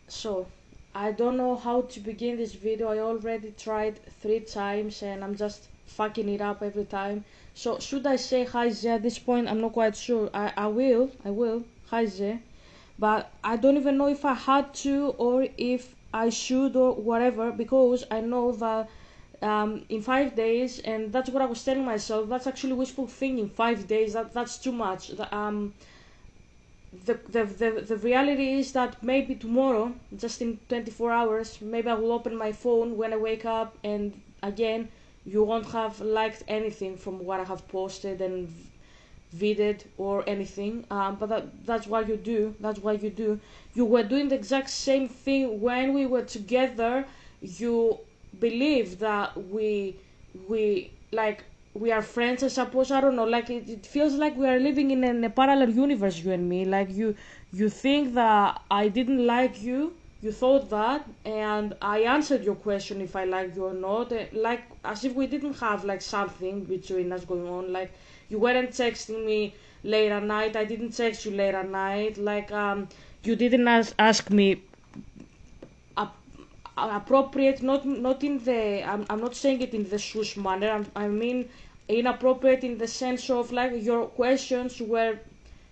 So, I don't know how to begin this video. I already tried 3 times and I'm just fucking it up every time. So, should I say hi Zé at this point? I'm not quite sure. I will. Hi Zé. But I don't even know if I had to or if I should or whatever, because I know that in 5 days, and that's what I was telling myself, that's actually wishful thinking. 5 days, that's too much. The reality is that maybe tomorrow, just in 24 hours, maybe I will open my phone when I wake up, and again, you won't have liked anything from what I have posted and videoed or anything. But that's what you do. That's what you do. You were doing the exact same thing when we were together. You believe that we like we are friends, I suppose. I don't know, like it feels like we are living in a parallel universe, you and me. Like you think that I didn't like you, you thought that, and I answered your question if I liked you or not, like as if we didn't have like something between us going on. Like you weren't texting me late at night, I didn't text you late at night. Like you didn't ask me appropriate, not in the, I'm not saying it in the swoosh manner. I mean inappropriate in the sense of like your questions were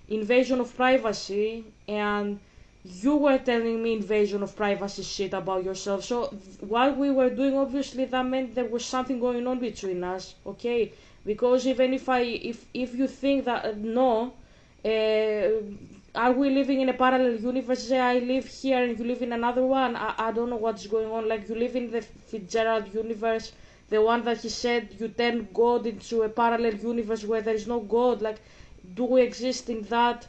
invasion of privacy, and you were telling me invasion of privacy shit about yourself. So what we were doing, obviously that meant there was something going on between us, okay? Because even if you think that no, are we living in a parallel universe? Say I live here and you live in another one. I don't know what's going on. Like you live in the Fitzgerald universe, the one that he said you turn God into a parallel universe where there is no God. Like, do we exist in that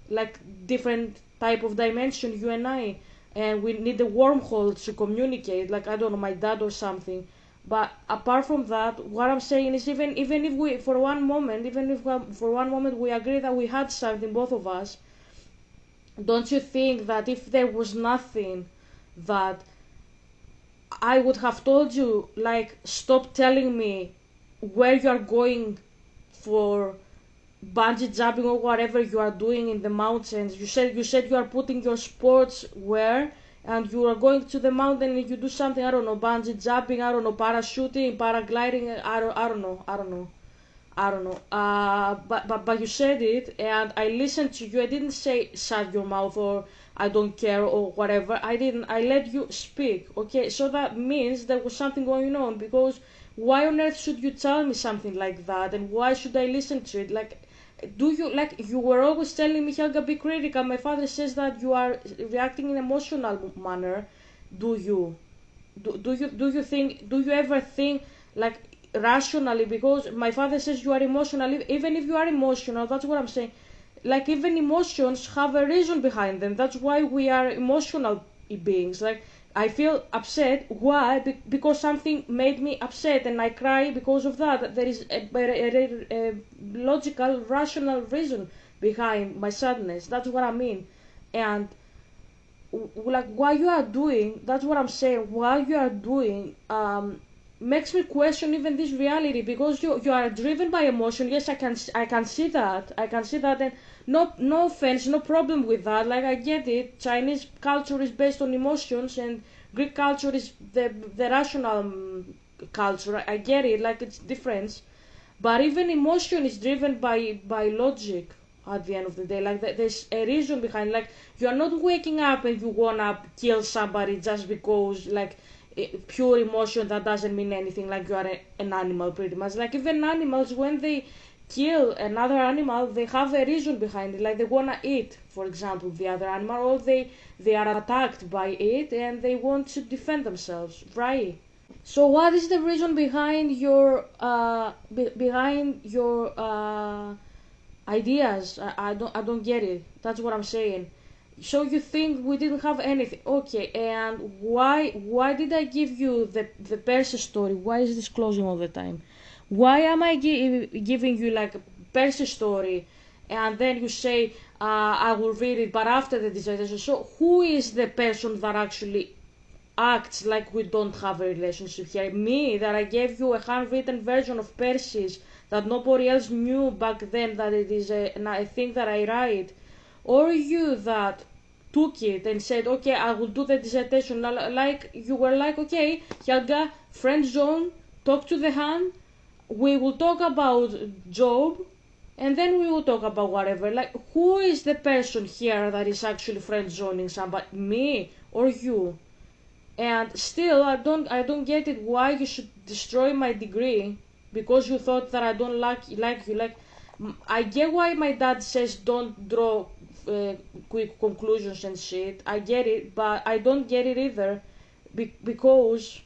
like different type of dimension, you and I? And we need a wormhole to communicate. Like I don't know, my dad or something. But apart from that, what I'm saying is, even if we for one moment, even if for one moment we agree that we had something, both of us, don't you think that if there was nothing, that I would have told you, like, stop telling me where you are going for bungee jumping or whatever you are doing in the mountains. You said you are putting your sports where, and you are going to the mountain and you do something, I don't know, bungee jumping, I don't know, parachuting, paragliding, I don't know. But you said it, and I listened to you. I didn't say shut your mouth or I don't care or whatever. I didn't. I let you speak. Okay, so that means there was something going on. Because why on earth should you tell me something like that, and why should I listen to it? Like, do you, like, you were always telling me, Helga, be critical. My father says that you are reacting in emotional manner. Do you? Do you think, do you ever think like rationally? Because my father says you are emotional. Even if you are emotional, that's what I'm saying, like even emotions have a reason behind them. That's why we are emotional beings. Like I feel upset, why? Because something made me upset and I cry because of that. There is a logical, rational reason behind my sadness. That's what I mean. And like what you are doing, that's what I'm saying, what you are doing makes me question even this reality. Because you are driven by emotion. Yes, I can see that, and no offense, no problem with that. Like I get it, Chinese culture is based on emotions, and Greek culture is the rational culture. I get it, like it's different. But even emotion is driven by logic at the end of the day. Like there's a reason behind. Like you are not waking up and you wanna kill somebody just because, like, pure emotion that doesn't mean anything. Like you are an animal pretty much. Like even animals, when they kill another animal, they have a reason behind it. Like they wanna eat, for example, the other animal, or they are attacked by it and they want to defend themselves, right? So what is the reason behind your ideas? I don't get it. That's what I'm saying. So you think we didn't have anything? Okay, and why did I give you the Percy story? Why is this closing all the time? Why am I giving you like a Percy story, and then you say I will read it, but after the dissertation? So who is the person that actually acts like we don't have a relationship here? Me, that I gave you a handwritten version of Percy's that nobody else knew back then that it is a thing that I write? Or you, that took it and said, okay, I will do the dissertation. Like, you were like, okay, Helga, friend zone, talk to the hand, we will talk about Job, and then we will talk about whatever. Like, who is the person here that is actually friend zoning somebody, me or you? And still, I don't get it. Why you should destroy my degree because you thought that I don't like you? Like, I get why my dad says don't draw uh, quick conclusions and shit. I get it, but I don't get it either, because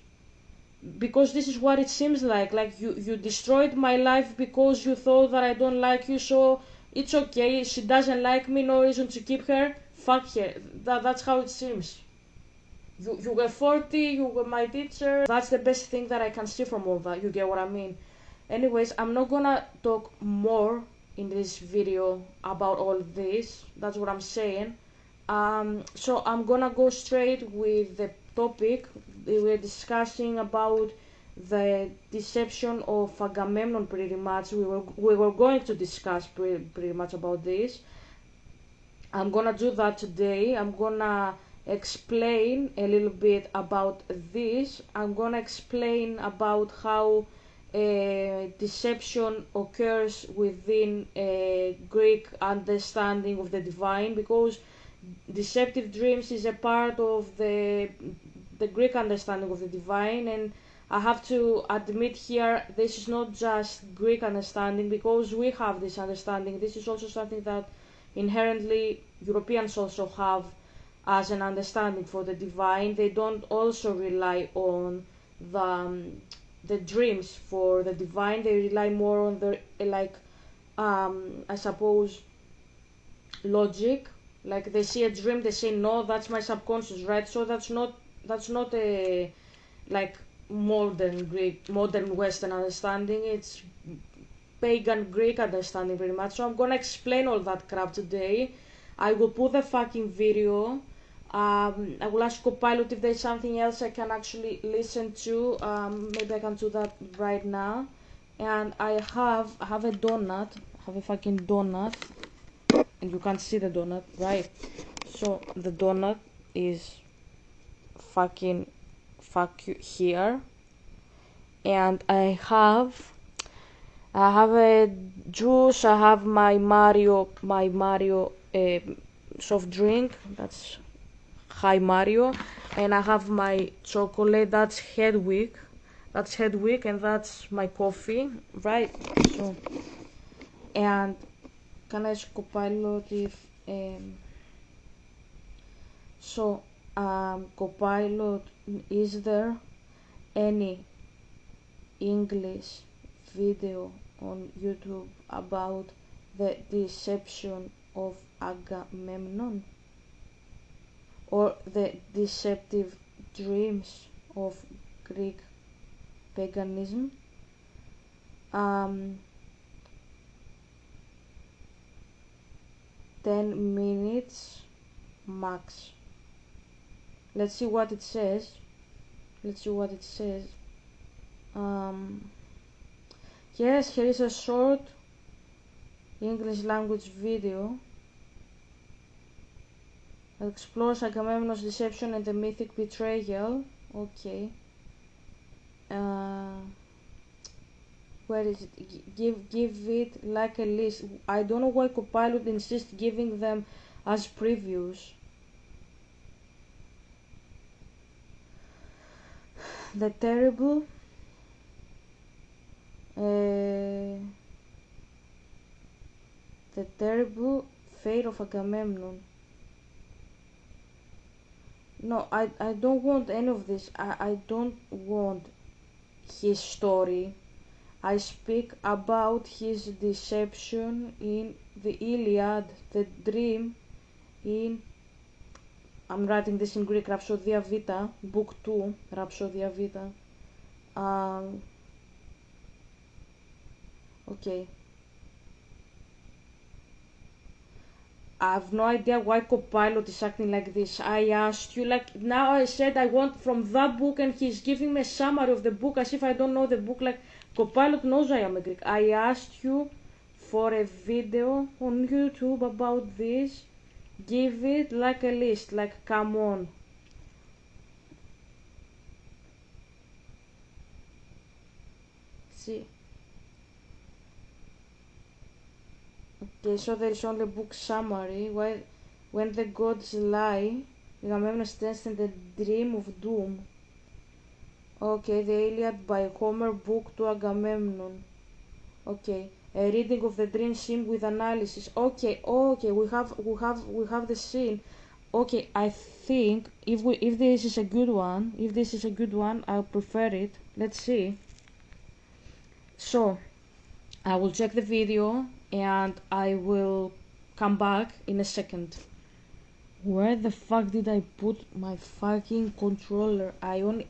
this is what it seems like. Like, you destroyed my life because you thought that I don't like you, so it's okay. She doesn't like me, no reason to keep her. Fuck her. That's how it seems. You were 40, you were my teacher. That's the best thing that I can see from all that. You get what I mean? Anyways, I'm not gonna talk more in this video about all this. That's what I'm saying. So I'm gonna go straight with the topic. We're discussing about the deception of Agamemnon pretty much. We were going to discuss pretty much about this. I'm gonna do that today. I'm gonna explain a little bit about this. I'm gonna explain about how deception occurs within a Greek understanding of the divine, because deceptive dreams is a part of the Greek understanding of the divine, and I have to admit here this is not just Greek understanding, because we have this understanding. This is also something that inherently Europeans also have as an understanding for the divine. They don't also rely on the dreams for the divine. They rely more on the I suppose logic. Like, they see a dream, they say no, that's my subconscious, right? So that's not a like modern Western understanding. It's pagan Greek understanding pretty much. So I'm gonna explain all that crap today. I will put the fucking video. I will ask Copilot if there's something else I can actually listen to. Maybe I can do that right now. And I have a donut. I have a fucking donut. And you can't see the donut, right? So the donut is fucking fuck you here. And I have a juice. I have my Mario soft drink. That's Hi Mario. And I have my chocolate. That's Hedwig. And that's my coffee, right? So, and can I ask Copilot if Copilot, is there any English video on YouTube about the deception of Agamemnon, or the deceptive dreams of Greek paganism? 10 minutes max. Let's see what it says. Yes, here is a short English language video that explores Agamemnon's deception and the mythic betrayal. Okay. Where is it? Give it like a list. I don't know why Copilot insists giving them as previews. The terrible fate of Agamemnon. No, I don't want any of this. I don't want his story. I speak about his deception in the Iliad, the dream in, I'm writing this in Greek, Rhapsodia Vita, book 2, Rhapsodia Vita. Okay. I have no idea why Copilot is acting like this. I asked you, like, now I said I want from that book, and he's giving me a summary of the book as if I don't know the book. Like, Copilot knows I am a Greek. I asked you for a video on YouTube about this, Give it like a list, like come on. See. Okay, so there is only book summary. When the gods lie, Agamemnon stands in the dream of doom. Okay, the Iliad by Homer, book to Agamemnon. Okay, a reading of the dream scene with analysis. Okay, we have the scene. Okay, I think if this is a good one, I'll prefer it. Let's see. So I will check the video and I will come back in a second. Where the fuck did I put my fucking controller? I only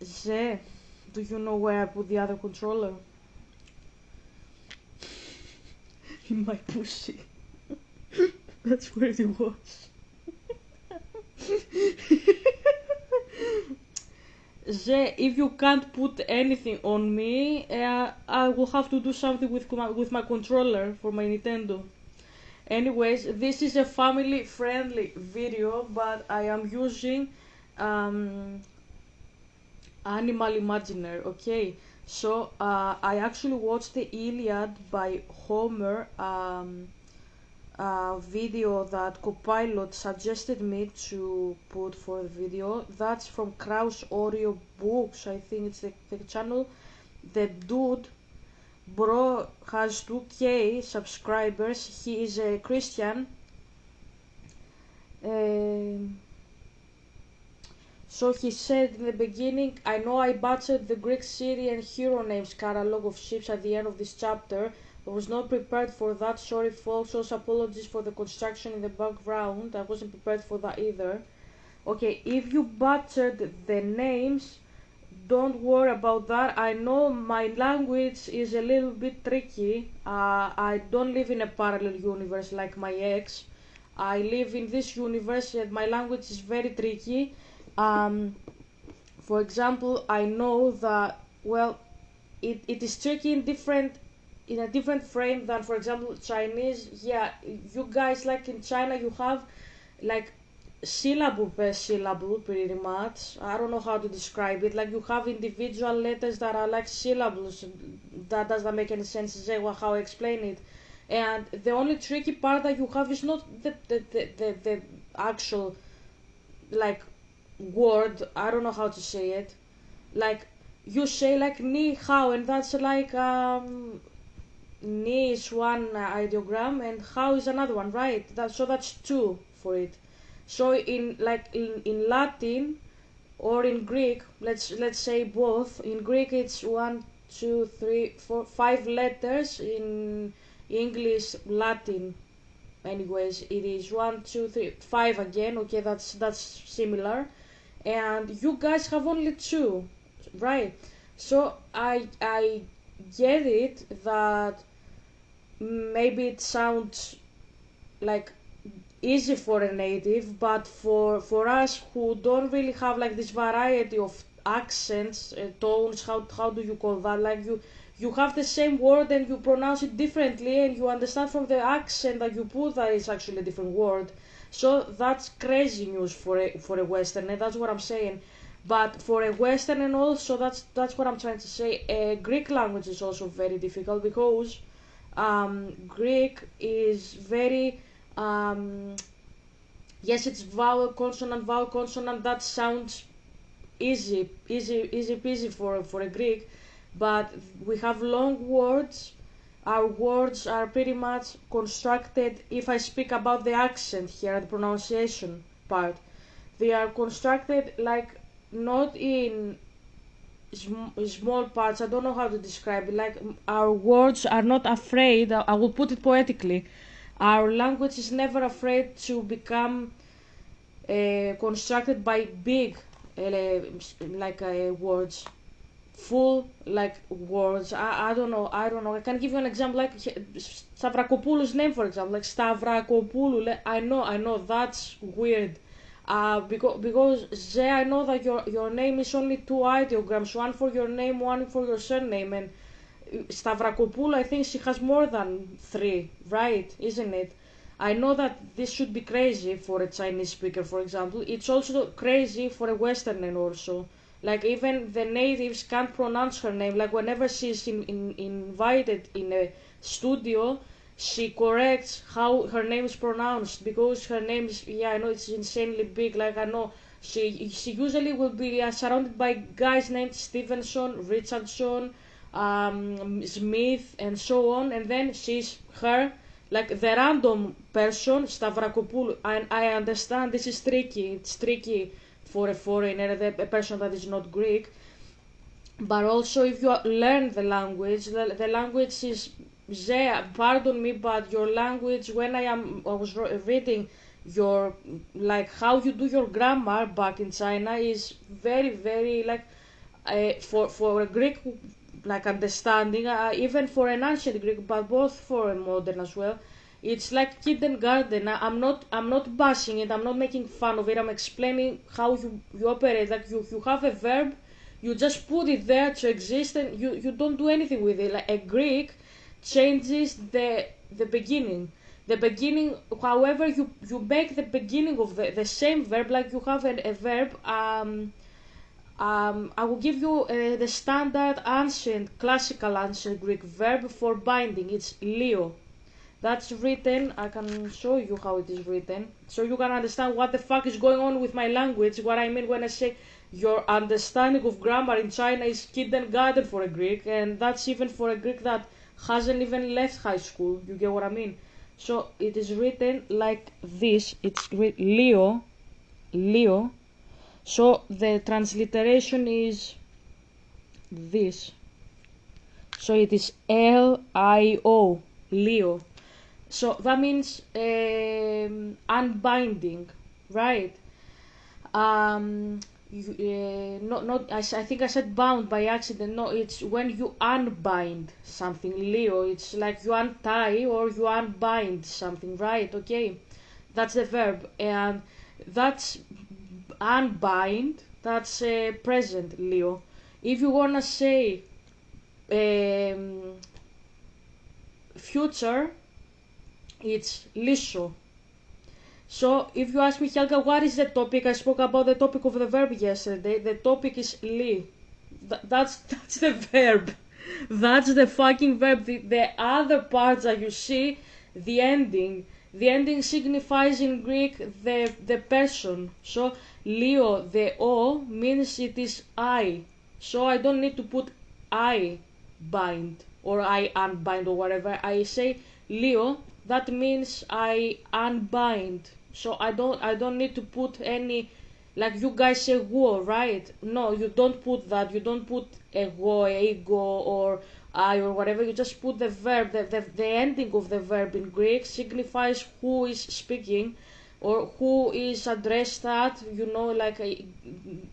Ze, do you know where I put the other controller? In my pussy. That's where it was. Ze, if you can't put anything on me, I will have to do something with my controller for my Nintendo. Anyways, this is a family friendly video, but I am using Animal Imaginary, okay? So I actually watched the Iliad by Homer video that Copilot suggested me to put for the video. That's from Kraus Oreo Books, I think it's the channel. The dude, bro, has 2K subscribers. He is a Christian. So he said in the beginning, I know I butchered the Greek Syrian hero names catalog of ships at the end of this chapter. I was not prepared for that. Sorry folks, also apologies for the construction in the background. I wasn't prepared for that either. Okay, if you butchered the names, don't worry about that. I know my language is a little bit tricky. I don't live in a parallel universe like my ex. I live in this universe and my language is very tricky. For example, I know that, well, it is tricky in a different frame than, for example, Chinese. Yeah, you guys, like in China, you have like syllable per syllable pretty much. I don't know how to describe it. Like you have individual letters that are like syllables. That doesn't make any sense. Is how I explain it. And the only tricky part that you have is not the actual like word. I don't know how to say it. Like you say like ni hao, and that's like ni is one ideogram and how is another one, right? So that's two for it. So in Latin or in Greek, let's say both. In Greek it's 1, 2, 3, 4, 5 letters. In English, Latin, anyways, it is 1, 2, 3, 5 again. Okay, that's similar. And you guys have only two, right? So I get it that maybe it sounds like easy for a native, but for us who don't really have like this variety of accents, tones, how do you call that? Like you have the same word and you pronounce it differently, and you understand from the accent that you put that it's actually a different word. So that's crazy news for a Western, and that's what I'm saying. But for a Western and also that's what I'm trying to say. Greek language is also very difficult because Greek is very yes, it's vowel consonant. That sounds easy peasy for a Greek, but we have long words. Our words are pretty much constructed. If I speak about the accent here, the pronunciation part, they are constructed like not in small parts. I don't know how to describe it. Like our words are not afraid. I will put it poetically. Our language is never afraid to become constructed by big words, full like words. I don't know. I can give you an example like Stavrakopoulou's name, for example, like Stavrakopoulou. I know that's weird. Because Ze, I know that your name is only two ideograms, one for your name, one for your surname, and Stavrakopoulou, I think she has more than three, right? Isn't it? I know that this should be crazy for a Chinese speaker, for example. It's also crazy for a Westerner also. Like even the natives can't pronounce her name. Like whenever she's invited in a studio, she corrects how her name is pronounced because her name is, yeah, I know it's insanely big. Like I know she usually will be surrounded by guys named Stevenson, Richardson, Smith, and so on, and then she's her, like the random person Stavrakopoulou. And I understand this is tricky. It's tricky for a foreigner, a person that is not Greek. But also, if you learn the language, the language is there. Pardon me, but your language. When I was reading your, like how you do your grammar back in China is very very like for a Greek like understanding, even for an ancient Greek, but both for a modern as well. It's like kindergarten. I'm not bashing it. I'm not making fun of it. I'm explaining how you operate. Like you have a verb, you just put it there to exist, and you don't do anything with it. Like a Greek changes the beginning. The beginning, however, you make the beginning of the same verb. Like you have a verb. I will give you the standard ancient, classical ancient Greek verb for binding. It's leo. That's written. I can show you how it is written, so you can understand what the fuck is going on with my language. What I mean when I say your understanding of grammar in China is kindergarten for a Greek, and that's even for a Greek that hasn't even left high school. You get what I mean? So it is written like this. It's Leo, Leo. So the transliteration is this. So it is Lio, Leo. So that means unbinding, right? I think I said bound by accident. No, it's when you unbind something, Leo. It's like you untie or you unbind something, right? Okay, that's the verb, and that's unbind. That's present, Leo. If you wanna say future, it's lisho. So if you ask me, Helga, what is the topic? I spoke about the topic of the verb yesterday. The topic is li. That's the verb. That's the fucking verb. The other parts that you see, the ending. The ending signifies in Greek the person. So Leo, the O means it is I. So I don't need to put I bind or I unbind or whatever. I say Leo, that means I unbind. So I don't need to put any, like you guys say wo, right? No, you don't put that. You don't put ego, ego, or I or whatever. You just put the verb. The ending of the verb in Greek signifies who is speaking or who is addressed at, like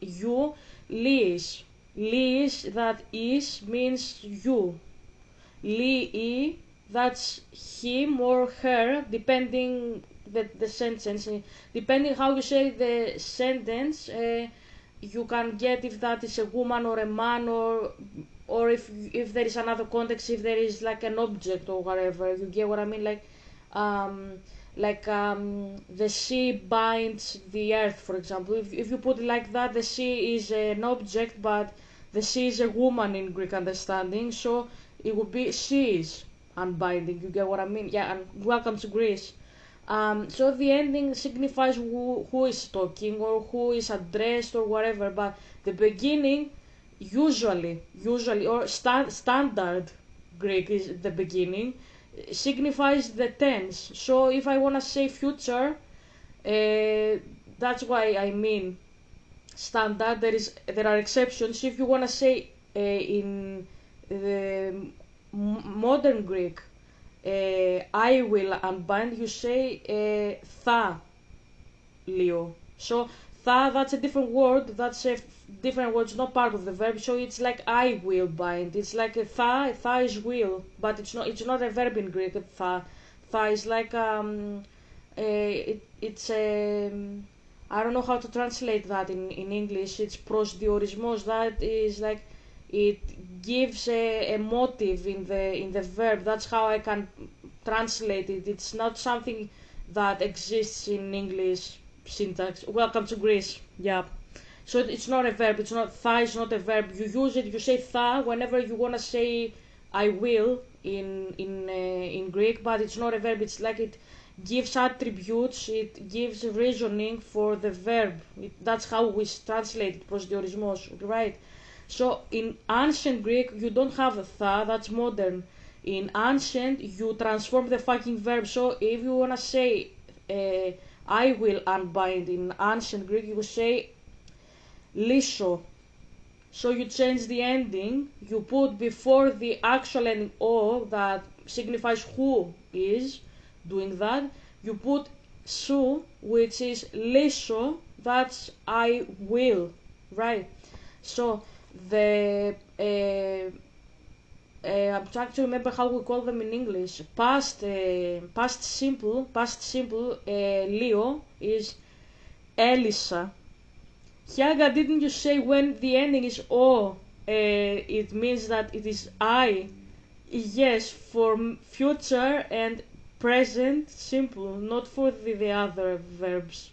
you. Lis. Lis, that is, means you. Li, that's him or her, depending the sentence. Depending how you say the sentence, you can get if that is a woman or a man, or if there is another context, if there is like an object or whatever. You get what I mean? The sea binds the earth, for example. If you put it like that, the sea is an object, but the sea is a woman in Greek understanding, so it would be she is unbinding. You get what I mean? Yeah, and welcome to Greece. So the ending signifies who is talking or who is addressed or whatever, but the beginning usually or standard Greek is the beginning, signifies the tense. So if I want to say future, that's why I mean standard. There are exceptions. If you want to say in the modern Greek, I will unbind, you say tha, Leo. So tha, that's a different word. That's a different word. It's not part of the verb. So it's like I will bind. It's like a tha. Tha is will, but it's not. It's not a verb in Greek. Tha. Tha is like it's I don't know how to translate that in English. It's prosdiorismos. That is like it gives a motive in the verb. That's how I can translate it. It's not something that exists in English syntax. Welcome to Greece. Yeah. So it's not a verb. It's not tha. Is not a verb. You use it. You say tha whenever you wanna say I will in Greek, but it's not a verb. It's like it gives attributes. It gives reasoning for the verb. That's how we translate it. Προσδιορισμός, right? So in ancient Greek, you don't have a tha. That's modern. In ancient, you transform the fucking verb. So if you wanna say I will unbind in ancient Greek, you say lisho. So you change the ending, you put before the actual ending o that signifies who is doing that, you put su, which is lisho, that's I will, right? So the I'm trying to remember how we call them in English. Past simple, Leo is Elisa. Helga, didn't you say when the ending is O, it means that it is I? Yes, for future and present simple, not for the other verbs.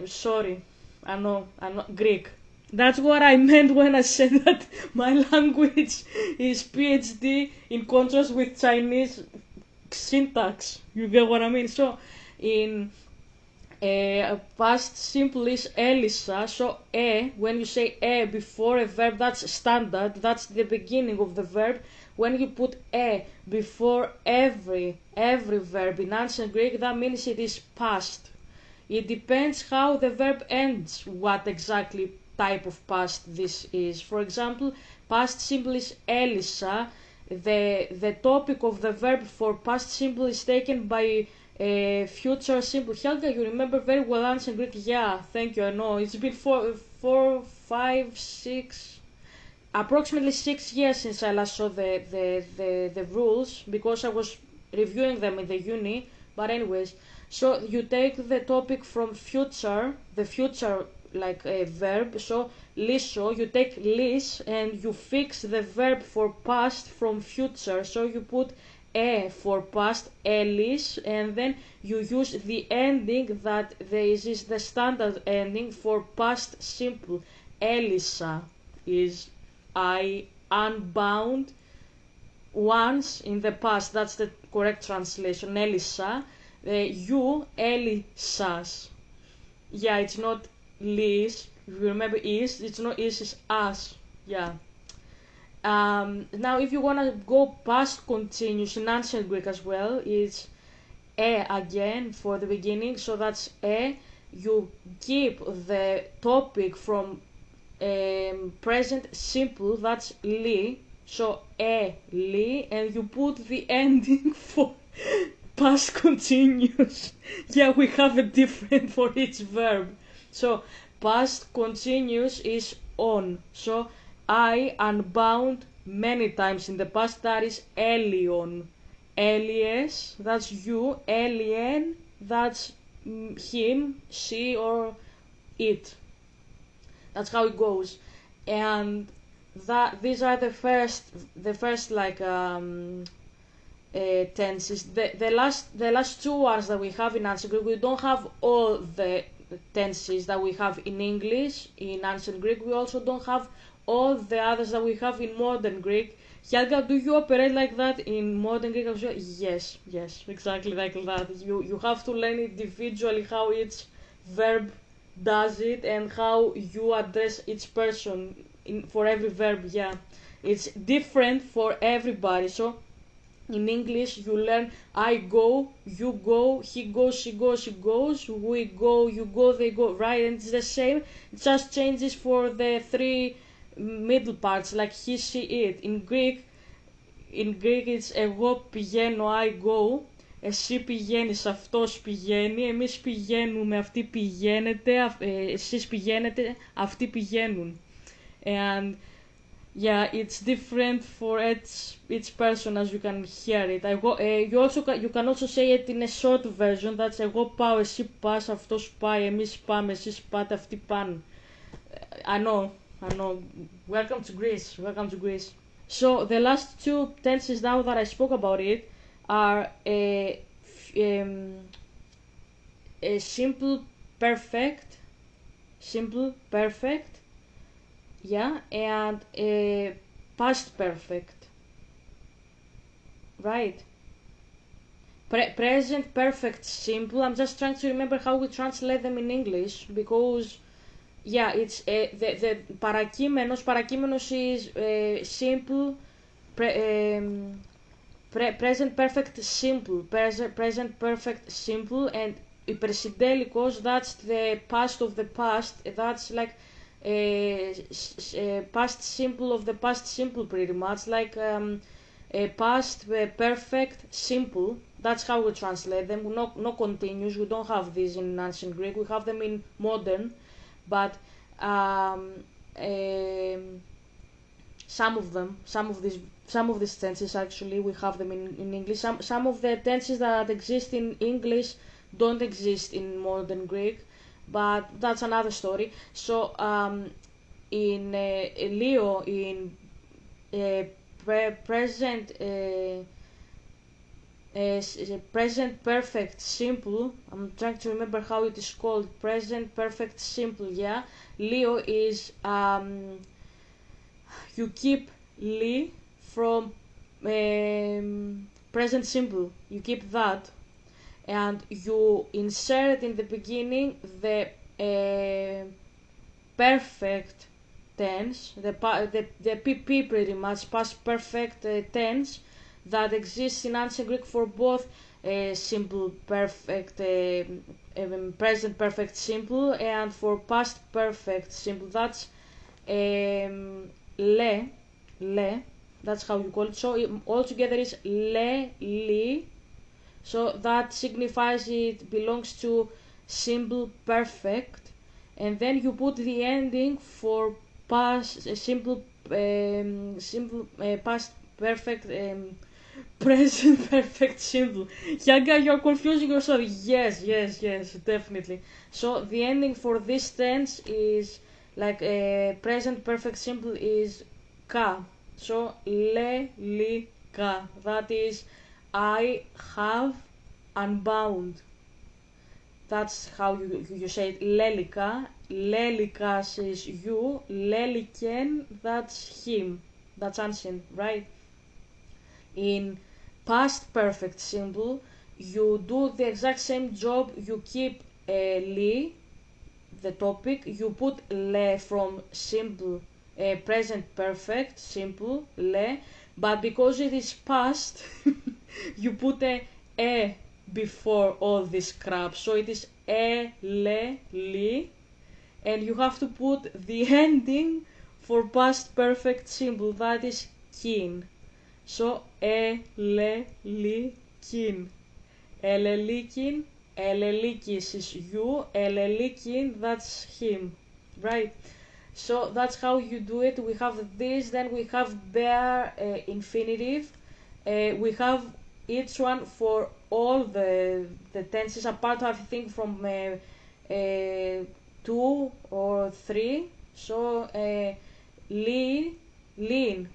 Sorry, I'm not Greek. That's what I meant when I said that my language is PhD in contrast with Chinese syntax. You get what I mean? So, in past simple is Elisa, so when you say before a verb, that's standard, that's the beginning of the verb. When you put before every verb in ancient Greek, that means it is past. It depends how the verb ends, what exactly type of past this is. For example, past simple is Elisa. The topic of the verb for past simple is taken by future simple. Helga, you remember very well ancient Greek. Yeah, thank you. I know it's been approximately 6 years since I last saw the rules, because I was reviewing them in the uni. But anyways, so you take the topic from future, the future like a verb. So lisho, you take lis and you fix the verb for past from future. So you put for past, elis, and then you use the ending that this is the standard ending for past simple. Elisa is I unbound once in the past. That's the correct translation. Elisa. You, Elisas. Yeah, it's not lis. If you remember is, it's not is, it's as. Yeah. Now if you want to go past continuous in ancient Greek as well, it's again for the beginning. So that's you keep the topic from present simple, that's li. So li, and you put the ending for past continuous. Yeah, we have a different for each verb. So past continuous is on. So I unbound many times in the past, that is Elion. Elias, that's you. Alien, that's him, she, or it. That's how it goes. And that these are the first like tenses. The last two ones that we have in ancient Greek, we don't have all the tenses that we have in English in ancient Greek. We also don't have all the others that we have in modern Greek. Helga, do you operate like that in modern Greek as well? Yes, exactly like that. You have to learn individually how each verb does it and how you address each person for every verb. Yeah, it's different for everybody. So in English you learn I go, you go, he goes, she goes, she goes, we go, you go, they go, right? And it's the same, it just changes for the three middle parts, like he, she, it. In Greek it's εγώ πηγαίνω, I go, εσύ πηγαίνεις, αυτός πηγαίνει, εμείς πηγαίνουμε, αυτοί πηγαίνετε, εσείς πηγαίνετε, αυτοί πηγαίνουν. And yeah, it's different for each person, as you can hear it. You can also say it in a short version, that's εγώ πάω, εσύ πας, αυτός πάει, εμείς πάμε, εσείς πάτε, αυτοί πάνε. I know I know. Welcome to Greece. Welcome to Greece. So the last two tenses now that I spoke about it are a simple perfect, yeah, and a past perfect, right? Present perfect simple. I'm just trying to remember how we translate them in English because yeah, it's the παρακείμενος is simple, present perfect simple, present perfect simple, and υπερσυντέλικος, that's the past of the past, that's like past simple of the past simple, pretty much like past perfect simple. That's how we translate them. No continuous, we don't have these in ancient Greek, we have them in modern, but some of these tenses actually we have them in English. Some of the tenses that exist in English don't exist in modern Greek, but that's another story. So in Leo, in present present perfect simple, I'm trying to remember how it is called, present perfect simple, yeah. Leo is you keep li from present simple, you keep that, and you insert in the beginning the perfect tense, the PP, pretty much past perfect tense that exists in ancient Greek for both simple perfect, present perfect simple, and for past perfect simple. That's le, that's how you call it. So altogether is le, li. So that signifies it belongs to simple perfect, and then you put the ending for past simple past perfect present perfect simple. Yaga, you're confusing yourself. Yes, definitely. So the ending for this tense is like present perfect simple is ka. So le, li, ka. That is I have unbound. That's how you say it. Lelika. Lelikas is you. Leliken, that's him. That's ancient, right? In past perfect simple, you do the exact same job. You keep li, the topic. You put le from simple, present perfect simple, le. But because it is past, you put a before all this crap. So it is le, li, and you have to put the ending for past perfect simple. That is kin. So le, li, kin. Elelikin, elelikis is you. Elelikin, that's him, right? So that's how you do it. We have this, then we have bare infinitive. We have each one for all the tenses, apart I think from 2 or 3. So lean, lean.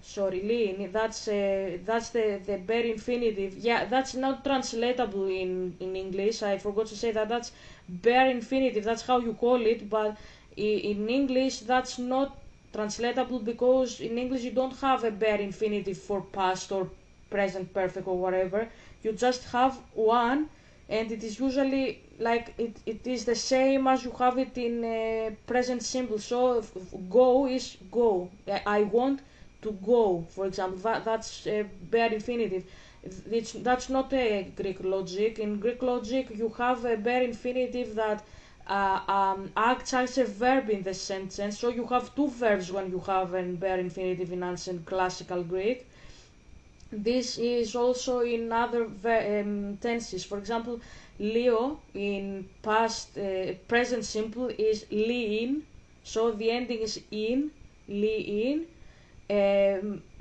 That's the bare infinitive. Yeah, that's not translatable in English. I forgot to say that. That's bare infinitive. That's how you call it, but in English that's not translatable because in English you don't have a bare infinitive for past or present perfect or whatever. You just have one, and it is usually like it is the same as you have it in present simple. So go is go. I want to go, for example. That's bare infinitive. That's not a Greek logic. In Greek logic you have a bare infinitive that acts as a verb in the sentence. So you have two verbs when you have a bare infinitive in ancient classical Greek. This is also in other tenses. For example, Leo in past present simple is lean, so the ending is in, lean.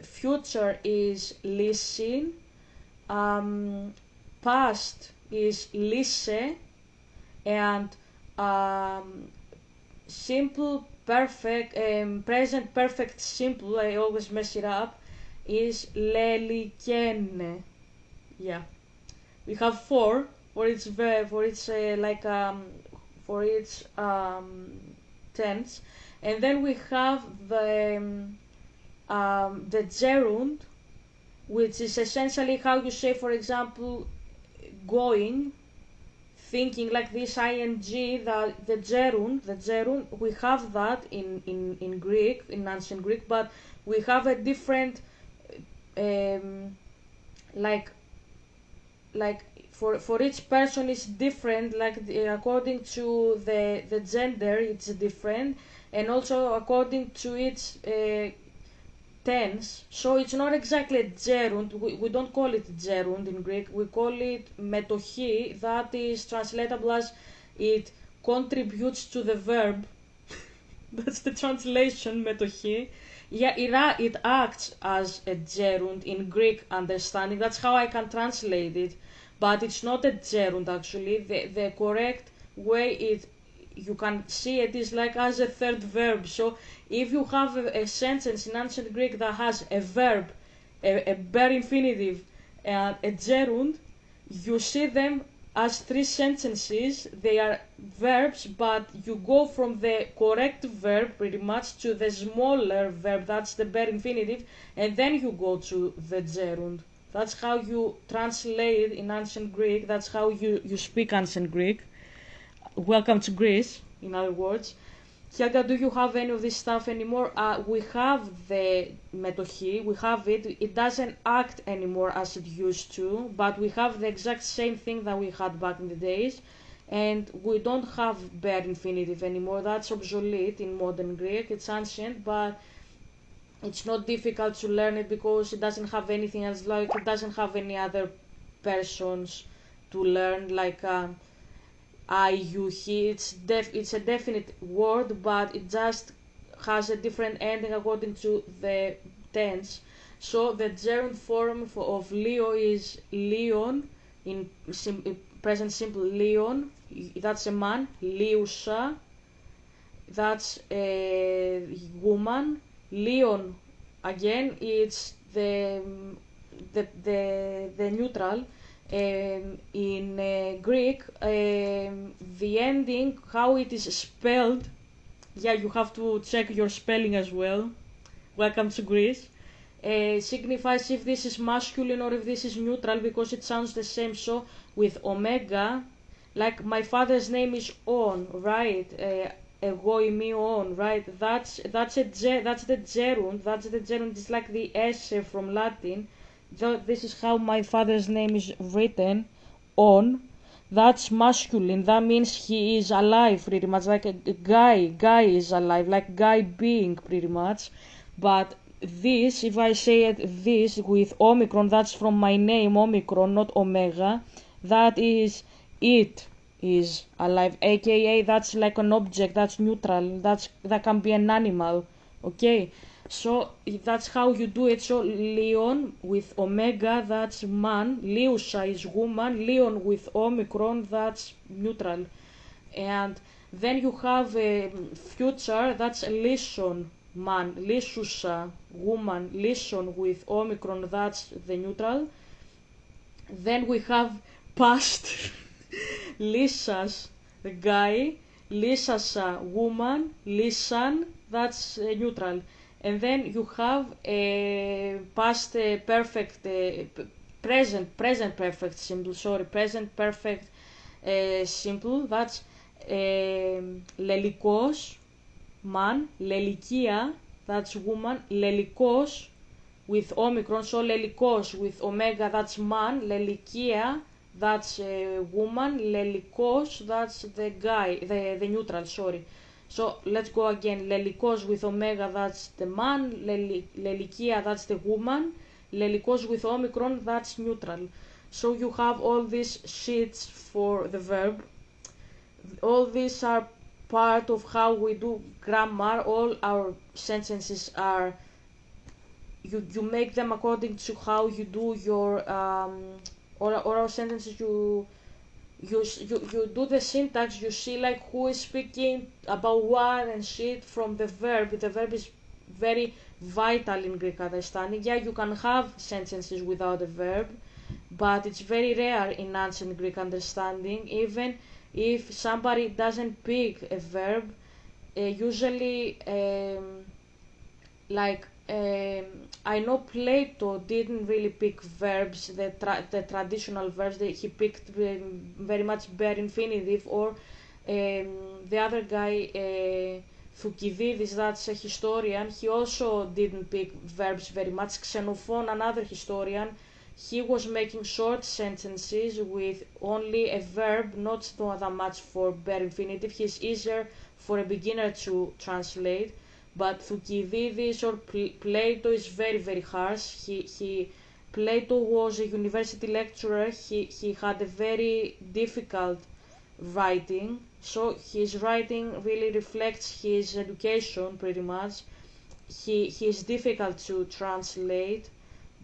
Future is listen. Past is lisse, and simple perfect, present perfect simple, I always mess it up, is lelikene. Yeah, we have four for each for each for each tense, and then we have the gerund, which is essentially how you say, for example, going, thinking, like this ing, the gerund, we have that in Greek, in ancient Greek, but we have a different, um, like like for each person is different, like according to the gender it's different, and also according to its tense. So it's not exactly a gerund. We don't call it gerund in Greek. We call it metochi. That is translatable as it contributes to the verb. That's the translation, metochi. Yeah, it acts as a gerund in Greek understanding. That's how I can translate it. But it's not a gerund actually. The correct way it you can see it is like as a third verb. So if you have a sentence in ancient Greek that has a verb, a bare infinitive, and a gerund, you see them as three sentences. They are verbs, but you go from the correct verb pretty much to the smaller verb, that's the bare infinitive, and then you go to the gerund. That's how you translate in ancient Greek, that's how you speak ancient Greek. Welcome to Greece, in other words. Helga, do you have any of this stuff anymore? We have the metochi, we have it. It doesn't act anymore as it used to, but we have the exact same thing that we had back in the days. And we don't have bare infinitive anymore. That's obsolete in modern Greek. It's ancient, but it's not difficult to learn it because it doesn't have anything else. Like it doesn't have any other persons to learn. Like I, you, he. It's a definite word, but it just has a different ending according to the tense. So the gerund form of Leo is Leon in present simple. Leon, that's a man. Liusa, that's a woman. Leon, again, it's the neutral. In Greek, the ending, how it is spelled, yeah, you have to check your spelling as well. Welcome to Greece. Signifies if this is masculine or if this is neutral, because it sounds the same. So with omega, like my father's name is On, right? Εγώ είμαι On, right? That's the gerund. That's the gerund. It's like the esse from Latin. This is how my father's name is written, On. That's masculine. That means he is alive, pretty much, like a guy. Guy is alive, like guy being, pretty much. But this, if I say it this with omicron, that's from my name, Omicron, not Omega. That is it is alive, aka that's like an object, that's neutral, that can be an animal. Okay, so that's how you do it. So Leon with omega, that's man. Liusa is woman. Leon with omicron, that's neutral. And then you have a future, that's lison, man. Lisusa, woman. Lison with omicron, that's the neutral. Then we have past. Lisas, the guy. Lisasa, woman. Lisan, that's neutral. And then you have a past perfect, present perfect simple. Sorry, present perfect simple. That's lelikos, man. Lelikia, that's woman. Lelikos with omicron. So lelikos with omega, that's man. Lelikia, that's a woman. Lelikos, that's the guy, the neutral, sorry. So let's go again. Lelikos with omega, that's the man. Lelikia, that's the woman. Lelikos with omicron, that's neutral. So you have all these sheets for the verb. All these are part of how we do grammar. All our sentences are, you make them according to how you do your oral sentences. you do the syntax, you see like who is speaking about what and shit from the verb. The verb is very vital in Greek understanding. Yeah, you can have sentences without a verb, but it's very rare in ancient Greek understanding. Even if somebody doesn't pick a verb, usually like I know Plato didn't really pick verbs, the traditional verbs. He picked very much bare infinitive, or the other guy, Thucydides, that's a historian. He also didn't pick verbs very much. Xenophon, another historian, he was making short sentences with only a verb, not that much for bare infinitive. He's easier for a beginner to translate. But Thucydides or Plato is very, very harsh. Plato was a university lecturer. He had a very difficult writing, so his writing really reflects his education pretty much. He is difficult to translate,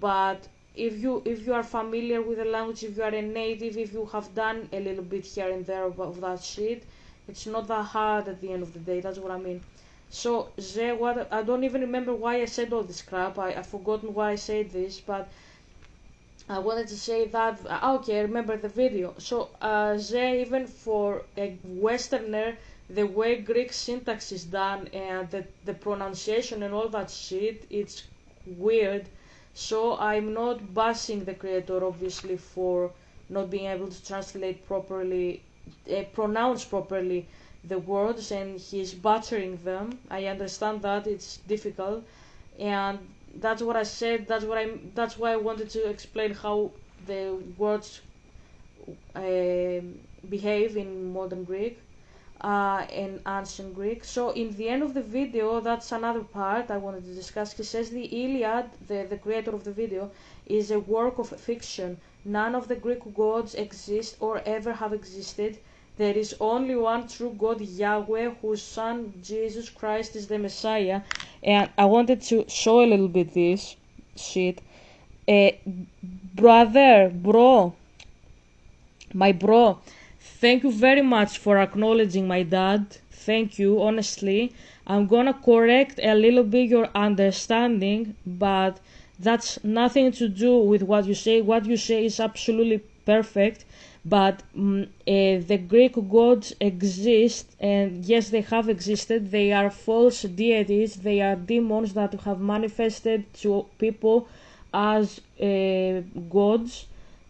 but if you are familiar with the language, if you are a native, if you have done a little bit here and there of that shit, it's not that hard at the end of the day. That's what I mean. So, what I don't even remember why I said all this crap. I've forgotten why I said this, but I wanted to say that. Okay, I remember the video. So, even for a Westerner, the way Greek syntax is done and the pronunciation and all that shit, it's weird. So, I'm not bashing the creator, obviously, for not being able to translate properly, pronounce properly the words, and he's butchering them. I understand that it's difficult, and that's what I said. That's why I wanted to explain how the words behave in modern Greek and ancient Greek. So in the end of the video, that's another part I wanted to discuss. He says the Iliad, the creator of the video, is a work of fiction. None of the Greek gods exist or ever have existed. There is only one true God, Yahweh, whose son Jesus Christ is the Messiah. And I wanted to show a little bit this shit. My bro, thank you very much for acknowledging my dad. Thank you, honestly. I'm gonna correct a little bit your understanding, but that's nothing to do with what you say. What you say is absolutely perfect. But the Greek gods exist, and yes, they have existed. They are false deities. They are demons that have manifested to people as gods.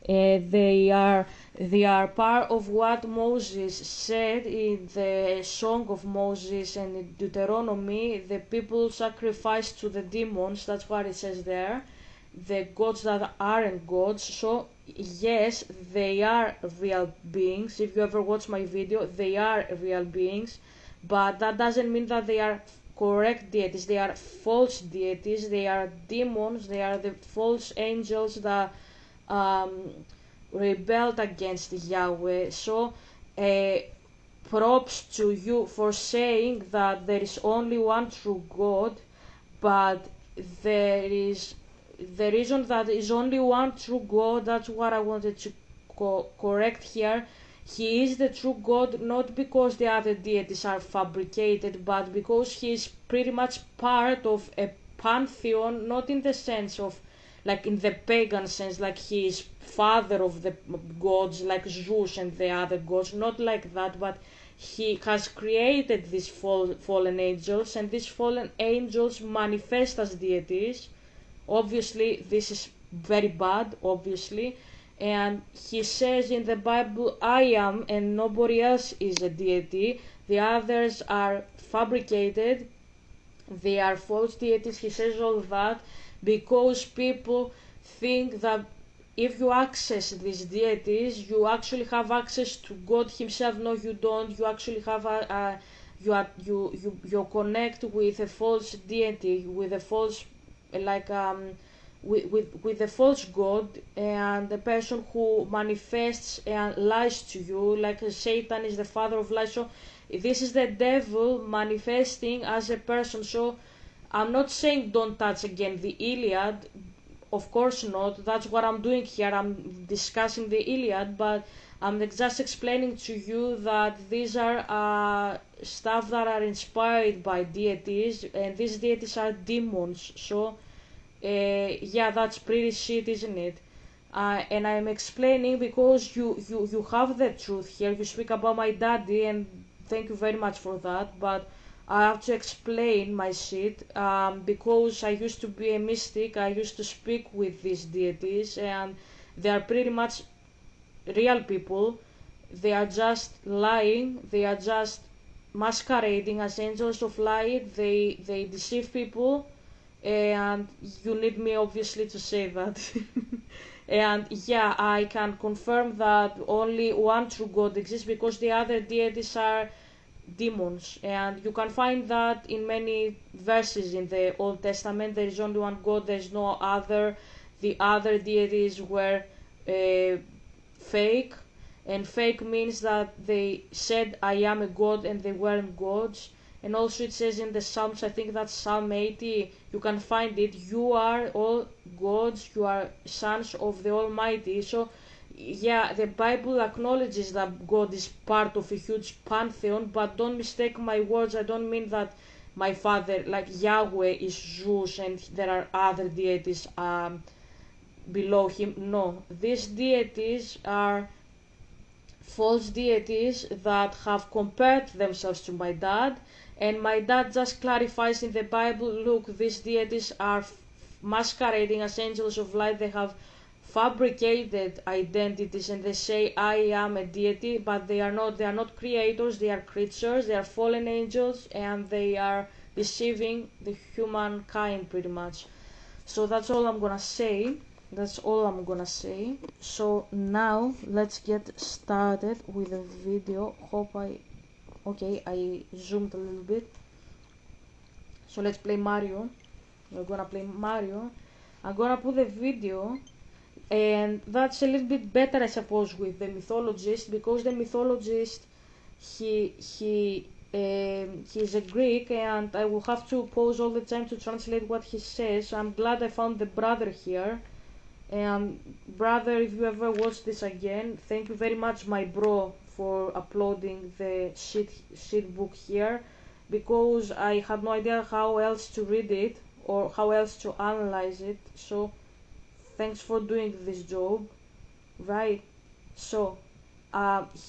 They are part of what Moses said in the Song of Moses and in Deuteronomy. The people sacrifice to the demons. That's what it says there. The gods that aren't gods. So yes, they are real beings. If you ever watch my video, they are real beings, but that doesn't mean that they are correct deities. They are false deities. They are demons. They are the false angels that rebelled against Yahweh. So props to you for saying that there is only one true God, but there is the reason that is only one true God. That's what I wanted to correct here. He is the true God not because the other deities are fabricated, but because he is pretty much part of a pantheon, not in the sense of like in the pagan sense, like he is father of the gods like Zeus and the other gods, not like that, but he has created these fallen angels, and these fallen angels manifest as deities. Obviously, this is very bad, obviously. And he says in the Bible, I am and nobody else is a deity. The others are fabricated. They are false deities. He says all that because people think that if you access these deities, you actually have access to God himself. No, you don't. You actually have you connect with a false deity, with a false like with the false god, and the person who manifests and lies to you, like Satan is the father of lies. So this is the devil manifesting as a person. So I'm not saying don't touch again the Iliad, of course not. That's what I'm doing here. I'm discussing the Iliad, but I'm just explaining to you that these are stuff that are inspired by deities, and these deities are demons. So, yeah, that's pretty shit, isn't it? And I'm explaining because you have the truth here. You speak about my daddy, and thank you very much for that. But I have to explain my shit because I used to be a mystic. I used to speak with these deities, and they are pretty much real people. They are just lying. They are just masquerading as angels of light. They deceive people, and you need me obviously to say that. And yeah, I can confirm that only one true God exists because the other deities are demons, and you can find that in many verses in the Old Testament. There is only one God, there is no other. The other deities were fake, and fake means that they said I am a god and they weren't gods. And also it says in the Psalms, I think that's Psalm 80, you can find it, you are all gods, you are sons of the Almighty. So yeah, the Bible acknowledges that God is part of a huge pantheon, but don't mistake my words. I don't mean that my father, like Yahweh, is Zeus and there are other deities below him. No, these deities are false deities that have compared themselves to my dad, and my dad just clarifies in the Bible, look, these deities are masquerading as angels of light. They have fabricated identities and they say I am a deity, but they are not creators, they are creatures, they are fallen angels, and they are deceiving the humankind pretty much. So that's all I'm gonna say. So now let's get started with the video. Okay, I zoomed a little bit. So let's play Mario. We're gonna play Mario. I'm gonna put the video, and that's a little bit better, I suppose, with the mythologist, because the mythologist he's a Greek, and I will have to pause all the time to translate what he says. I'm glad I found the brother here. And brother, if you ever watch this again, thank you very much, my bro, for uploading the shit book here, because I had no idea how else to read it or how else to analyze it. So thanks for doing this job. Right, so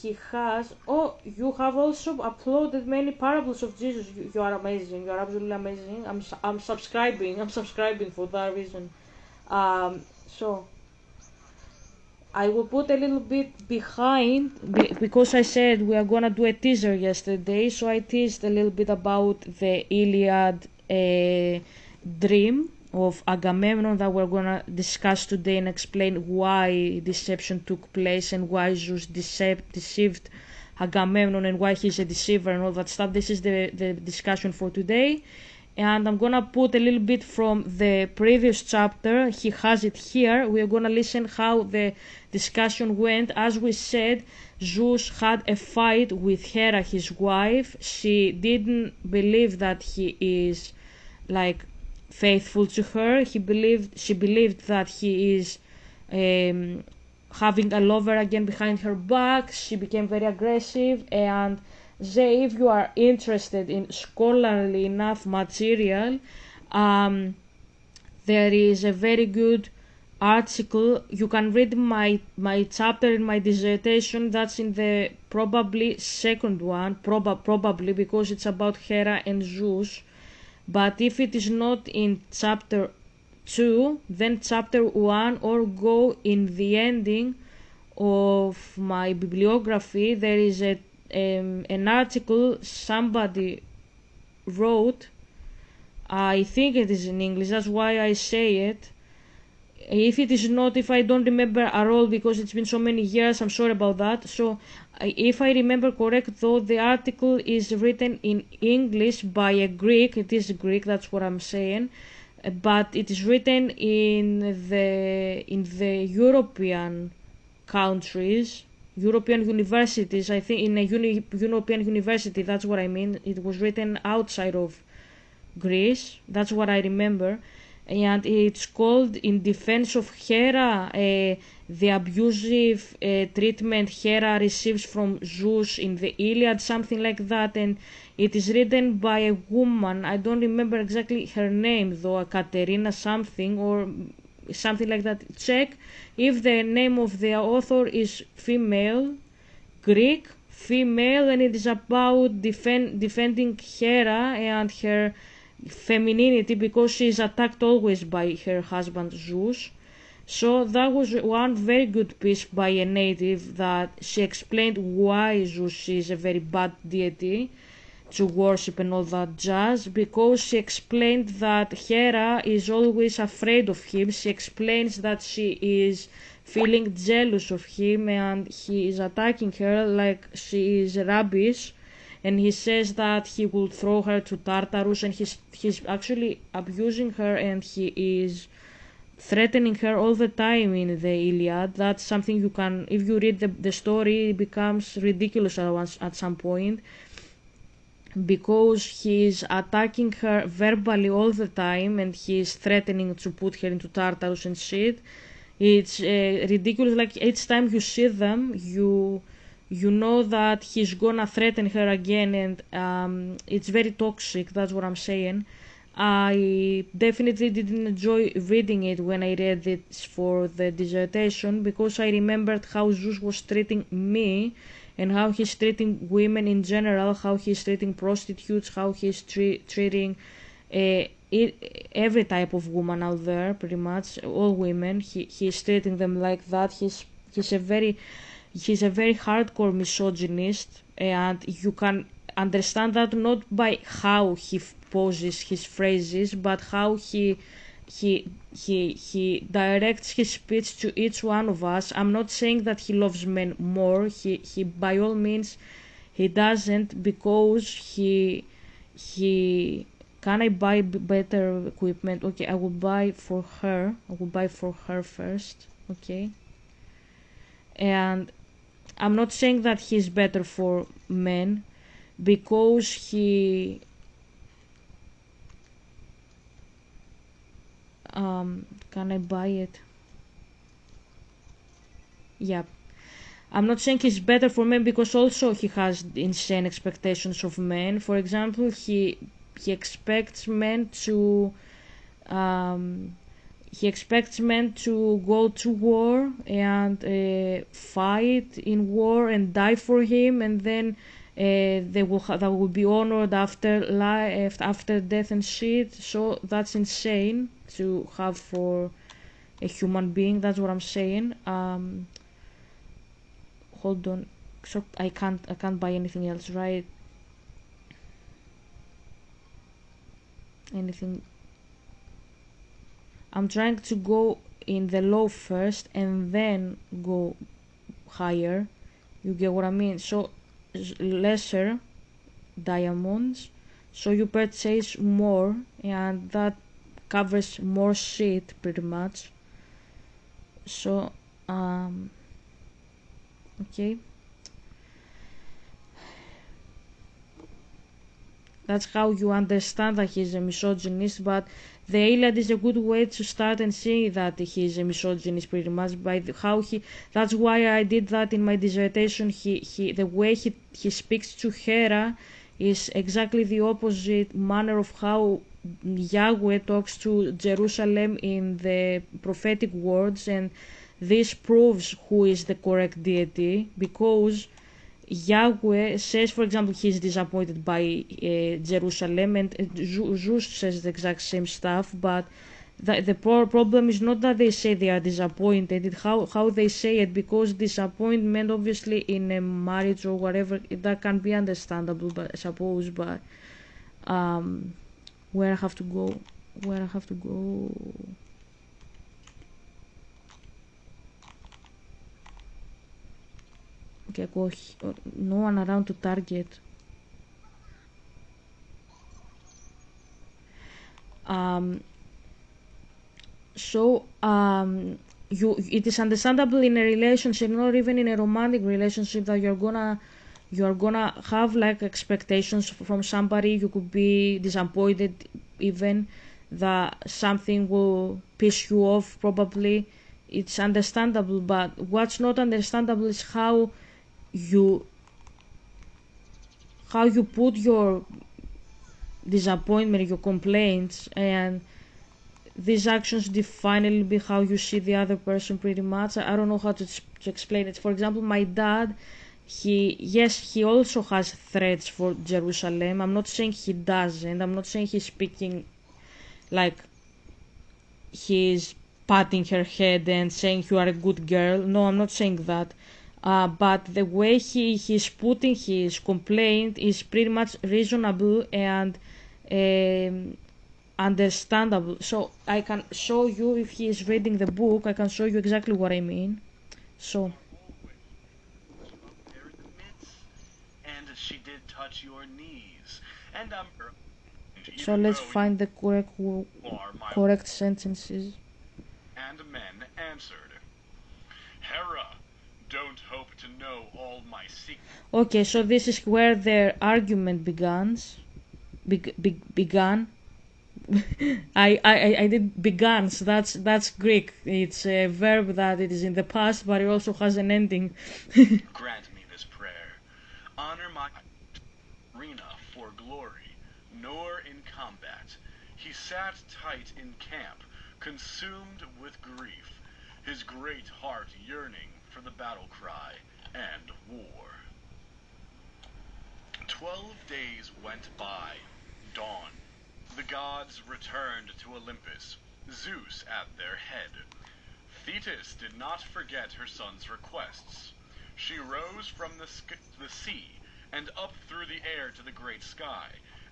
he has, oh, you have also uploaded many parables of Jesus. You are amazing, you are absolutely amazing. I'm subscribing for that reason. So I will put a little bit behind because I said we are gonna do a teaser yesterday, so I teased a little bit about the Iliad dream of Agamemnon that we're gonna discuss today and explain why deception took place and why Zeus deceived Agamemnon and why he's a deceiver and all that stuff. This is the discussion for today. And I'm gonna put a little bit from the previous chapter. He has it here. We're gonna listen how the discussion went. As we said, Zeus had a fight with Hera, his wife. She didn't believe that he is like faithful to her. She believed that he is having a lover again behind her back. She became very aggressive. And Zay, if you are interested in scholarly enough material, there is a very good article. You can read my chapter in my dissertation. That's in the probably second one, probably because it's about Hera and Zeus. But if it is not in chapter 2, then chapter 1, or go in the ending of my bibliography. There is an article somebody wrote. I think it is in English, that's why I say it. If it is not, if I don't remember at all, because it's been so many years, I'm sorry about that. So if I remember correct, though, the article is written in English by a Greek. It is Greek, that's what I'm saying, but it is written in the European countries, European universities. I think in a European university, that's what I mean. It was written outside of Greece, that's what I remember. And it's called In Defense of Hera, the abusive treatment Hera receives from Zeus in the Iliad, something like that, and it is written by a woman. I don't remember exactly her name though, Katerina something or something like that. Check if the name of the author is female, Greek, female, and it is about defending Hera and her femininity because she is attacked always by her husband Zeus. So that was one very good piece by a native that she explained why Zeus is a very bad deity to worship and all that jazz, because she explained that Hera is always afraid of him. She explains that she is feeling jealous of him and he is attacking her like she is rubbish, and he says that he will throw her to Tartarus, and he's actually abusing her and he is threatening her all the time in the Iliad. That's something you can, if you read the story, it becomes ridiculous at some point, because he is attacking her verbally all the time and he is threatening to put her into Tartarus and shit. It's ridiculous. Like each time you see them, you know that he's gonna threaten her again, and it's very toxic. That's what I'm saying. I definitely didn't enjoy reading it when I read it for the dissertation, because I remembered how Zeus was treating me and how he's treating women in general, how he's treating prostitutes, how he's treating every type of woman out there, pretty much all women. He's treating them like that. He's a very hardcore misogynist, and you can understand that not by how he poses his phrases, but how he directs his speech to each one of us. I'm not saying that he loves men more. He by all means he doesn't, because he can I buy better equipment? Okay, I will buy for her. First. Okay. And I'm not saying that he's better for men, because he can I buy it? Yeah. I'm not saying he's better for men, because also he has insane expectations of men. For example, he expects men to go to war and fight in war and die for him, and then they will be honored after death and shit. So that's insane to have for a human being. That's what I'm saying. Hold on. So I can't buy anything else, right? Anything. I'm trying to go in the low first and then go higher. You get what I mean? So lesser diamonds, so you purchase more, and that covers more shit pretty much. So okay, that's how you understand that he's a misogynist. But the Iliad is a good way to start and see that he's a misogynist pretty much by how he. That's why I did that in my dissertation. The way he speaks to Hera is exactly the opposite manner of how Yahweh talks to Jerusalem in the prophetic words, and this proves who is the correct deity, because Yahweh says, for example, he's disappointed by Jerusalem, and Zeus says the exact same stuff, but the problem is not that they say they are disappointed, it's how they say it, because disappointment, obviously, in a marriage or whatever, that can be understandable, but I suppose, but where I have to go. Okay, no one around to target. It is understandable in a relationship, not even in a romantic relationship, that you're gonna have like expectations from somebody. You could be disappointed even that something will piss you off, probably, it's understandable, but what's not understandable is you how you put your disappointment, your complaints, and these actions define a little bit how you see the other person pretty much. I don't know how to explain it. For example, my dad, he also has threats for Jerusalem. I'm not saying he doesn't. I'm not saying he's speaking like he's patting her head and saying you are a good girl. No, I'm not saying that. But the way he's putting his complaint is pretty much reasonable and understandable. So I can show you, if he is reading the book, I can show you exactly what I mean. So and she did touch your knees, and let's find the correct sentences. And men answered, Hera, don't hope to know all my secrets. Okay, so this is where their argument begins. Began. I did begans. That's Greek. It's a verb that it is in the past, but it also has an ending. Grant me this prayer. Honor my arena for glory, nor in combat. He sat tight in camp, consumed with grief, his great heart yearning for the battle cry and war. 12 days went by. Dawn. The gods returned to Olympus, Zeus at their head. Thetis did not forget her son's requests. She rose from the sea and up through the air to the great sky,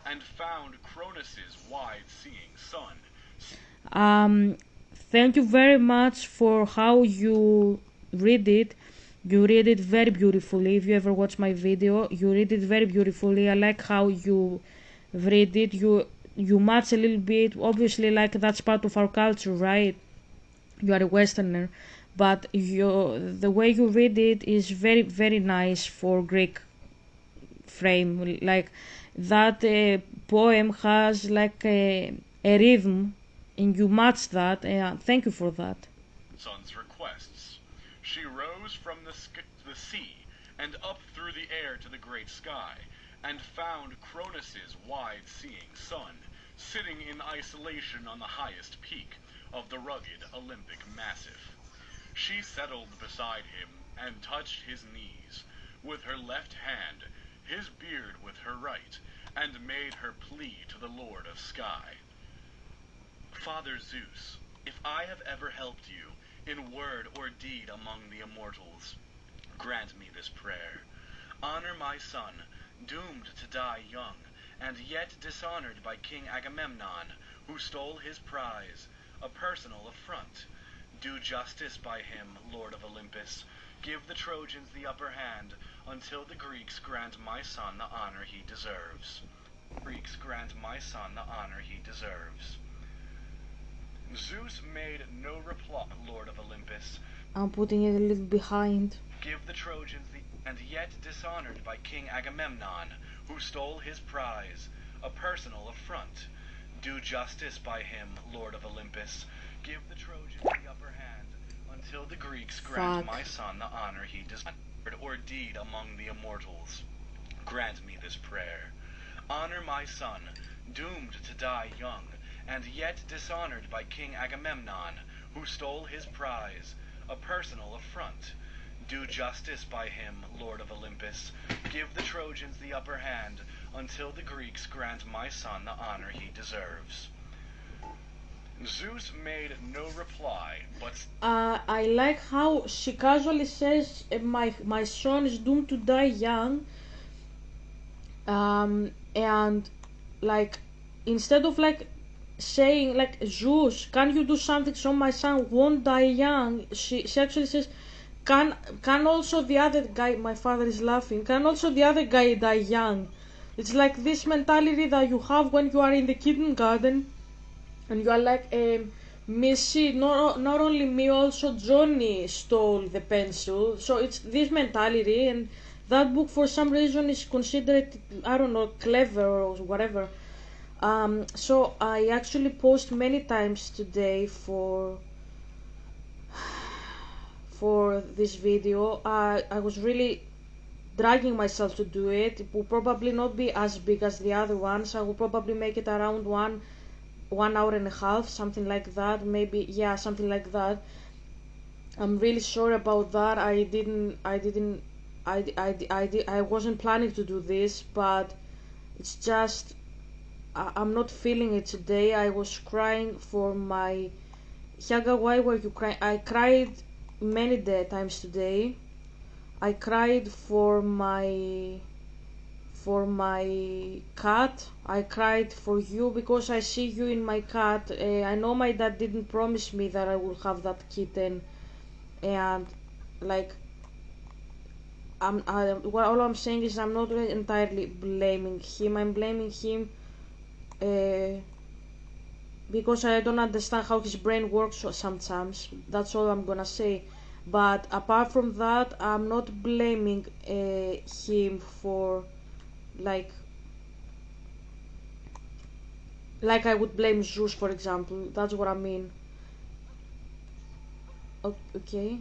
and found Cronus's wide-seeing sun. Thank you very much for how you read it. You read it very beautifully. If you ever watch my video, you read it very beautifully. I like how you read it. You match a little bit. Obviously, like, that's part of our culture, right? You are a Westerner, but the way you read it is very, very nice for Greek frame. Like, that poem has like a rhythm, and you match that. Thank you for that. Son's requests. She rose from the sea and up through the air to the great sky, and found Cronus's wide-seeing sun, sitting in isolation on the highest peak of the rugged Olympic massif. She settled beside him and touched his knees with her left hand, his beard with her right, and made her plea to the Lord of Sky. Father Zeus, if I have ever helped you in word or deed among the immortals, grant me this prayer. Honor my son, doomed to die young, and yet dishonored by King Agamemnon, who stole his prize, a personal affront. Do justice by him, Lord of Olympus. Give the Trojans the upper hand, until the Greeks grant my son the honor he deserves. Greeks grant my son the honor he deserves. Zeus made no reply, Lord of Olympus. I'm putting it a little behind. Give the Trojans and yet dishonored by King Agamemnon, who stole his prize, a personal affront. Do justice by him, Lord of Olympus. Give the Trojans the upper hand, until the Greeks grant my son the honor he deserves, or deed among the immortals. Grant me this prayer. Honor my son, doomed to die young, and yet dishonored by King Agamemnon, who stole his prize, a personal affront. Do justice by him, Lord of Olympus. Give the Trojans the upper hand, until the Greeks grant my son the honor he deserves. Zeus made no reply, but I like how she casually says, my son is doomed to die young. And like, instead of like saying like, Zeus, can you do something so my son won't die young, she actually says, can also the other guy, my father is laughing, can also the other guy die young? It's like this mentality that you have when you are in the kindergarten and you are like, Missy, not only me, also Johnny stole the pencil. So it's this mentality, and that book for some reason is considered, I don't know, clever or whatever. So I actually post many times today for for this video. I was really dragging myself to do it. It will probably not be as big as the other ones. I will probably make it around 1 hour and a half, something like that. Maybe, yeah, something like that. I'm really sorry about that. I wasn't planning to do this, but it's just I'm not feeling it today. I was crying for my Helga. Why were you crying? I cried many times today. I cried for my cat. I cried for you because I see you in my cat. I know my dad didn't promise me that I will have that kitten, and like all I'm saying is I'm not entirely blaming him. I'm blaming him uh, because I don't understand how his brain works sometimes. That's all I'm gonna say. But apart from that, I'm not blaming him for like I would blame Zeus, for example. That's what I mean. Okay.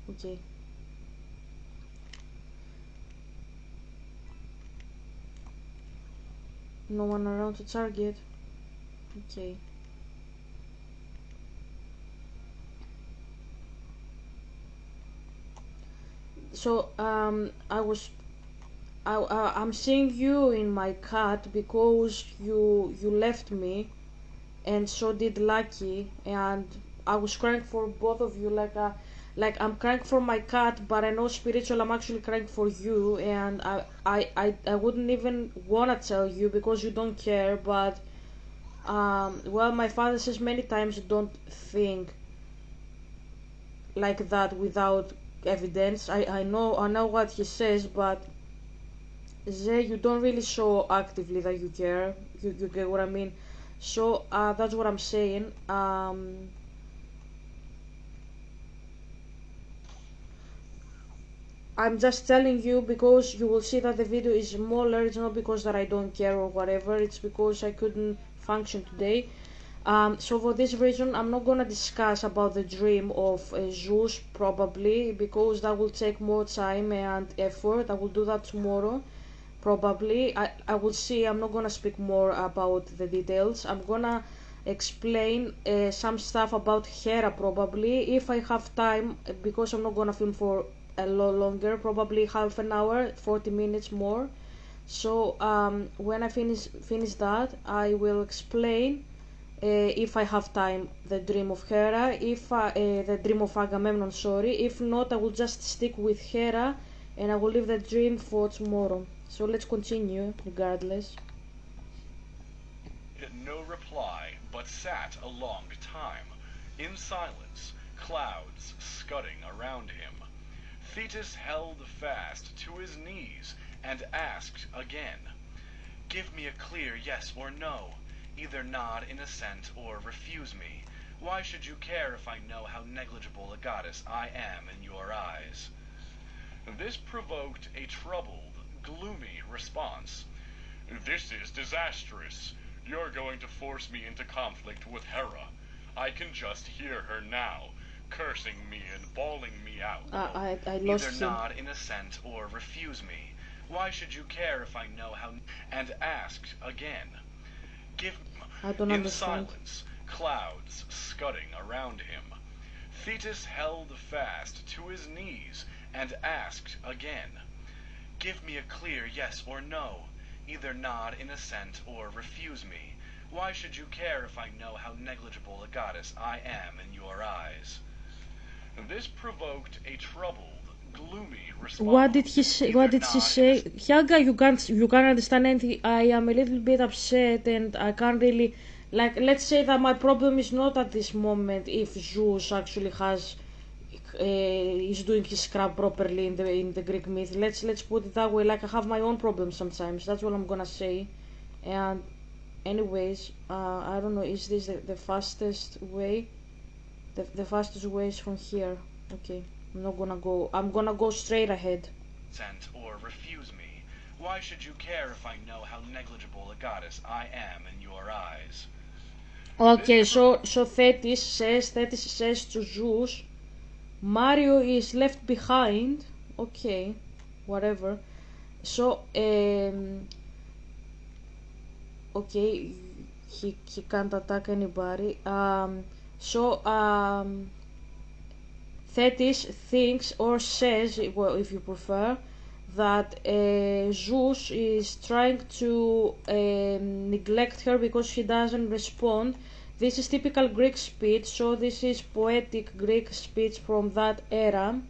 Okay. No one around to target. Okay. So I'm seeing you in my cat because you left me, and so did Lucky, and I was crying for both of you. Like I'm crying for my cat, but I know spiritual I'm actually crying for you, and I wouldn't even wanna tell you because you don't care. But well, my father says many times don't think like that without evidence. I know what he says, but Zay, you don't really show actively that you care. You get what I mean? So that's what I'm saying. I'm just telling you because you will see that the video is smaller. It's not because that I don't care or whatever. It's because I couldn't function today. So for this reason, I'm not gonna discuss about the dream of Zeus probably because that will take more time and effort. I will do that tomorrow. Probably I will see. I'm not gonna speak more about the details. I'm gonna explain some stuff about Hera probably if I have time because I'm not gonna film for a lot longer, probably half an hour, 40 minutes more. So when I finish that, I will explain if I have time the dream of Hera, if the dream of Agamemnon, sorry. If not, I will just stick with Hera and I will leave the dream for tomorrow. So let's continue regardless. No reply, but sat a long time, in silence, clouds scudding around him. Thetis held fast to his knees and asked again, "Give me a clear yes or no. Either nod in assent or refuse me. Why should you care if I know how negligible a goddess I am in your eyes?" This provoked a troubled, gloomy response. "This is disastrous. You're going to force me into conflict with Hera. I can just hear her now, cursing me and bawling me out. I lost Either him. nod in assent or refuse me. Why should you care if I know how?" And asked again, "Give." I don't In understand. silence, clouds scudding around him. Thetis held fast to his knees and asked again, "Give me a clear yes or no. Either nod in assent or refuse me. Why should you care if I know how negligible a goddess I am in your eyes?" This provoked a troubled, gloomy response. What did he say? What did she say? Helga, you can't understand anything. I am a little bit upset and I can't really let's say that my problem is not at this moment if Zeus actually has is doing his scrap properly in the Greek myth. Let's put it that way. Like I have my own problems sometimes. That's what I'm gonna say. And anyways, I don't know. Is this the fastest way? The fastest way is from here. Okay, I'm not gonna go. I'm gonna go straight ahead. Consent or refuse me. Why should you care if I know how negligible a goddess I am in your eyes? Okay, so Thetis says to Zeus, Mario is left behind. Okay, whatever. So okay, he can't attack anybody. So Thetis thinks or says, well, if you prefer, that Zeus is trying to neglect her because she doesn't respond. This is typical Greek speech, so this is poetic Greek speech from that era.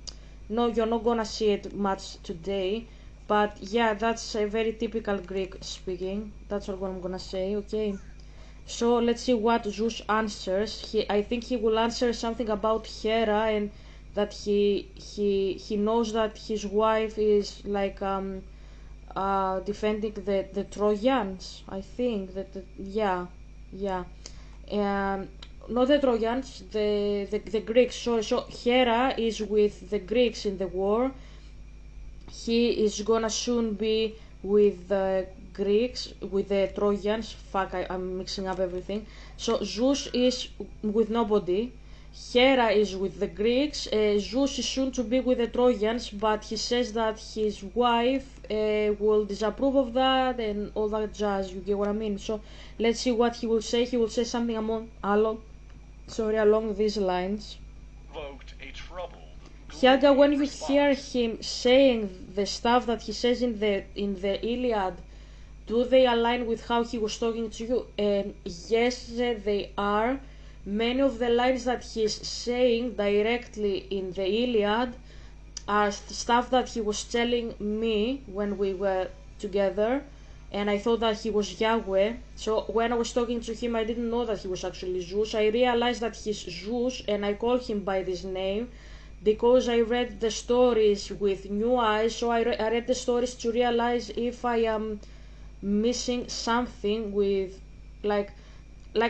No, you're not gonna see it much today, but yeah, that's a very typical Greek speaking. That's what I'm gonna say, okay? So let's see what Zeus answers. I think he will answer something about Hera and that he knows that his wife is like defending the Trojans. I think yeah not the Trojans, the Greeks. So Hera is with the Greeks in the war. He is gonna soon be with the Greeks, with the Trojans. Fuck, I'm mixing up everything. So Zeus is with nobody. Hera is with the Greeks. Zeus is soon to be with the Trojans, but he says that his wife will disapprove of that and all that jazz. You get what I mean? So let's see what he will say. He will say something along these lines. A troubled, Helga, when you response. hear him saying the stuff that he says in the Iliad, do they align with how he was talking to you? Yes, they are. Many of the lines that he's saying directly in the Iliad are stuff that he was telling me when we were together, and I thought that he was Yahweh. So when I was talking to him, I didn't know that he was actually Zeus. I realized that he's Zeus, and I call him by this name because I read the stories with new eyes. So I read the stories to realize if I am missing something with like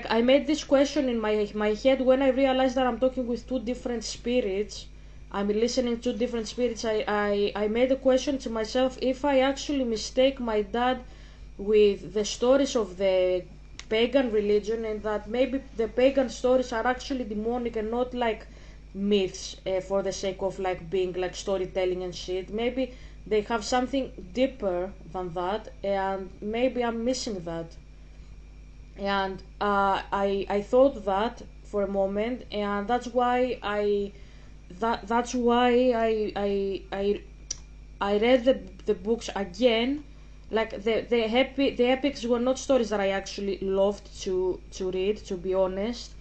I made this question in my head when I realized that I'm talking with two different spirits. I'm listening to different spirits. I made a question to myself if I actually mistake my dad with the stories of the pagan religion, and that maybe the pagan stories are actually demonic and not like myths for the sake of like being like storytelling and shit. Maybe they have something deeper than that, and maybe I'm missing that. And I thought that for a moment, and that's why I read the books again. Like the epics were not stories that I actually loved to read, to be honest.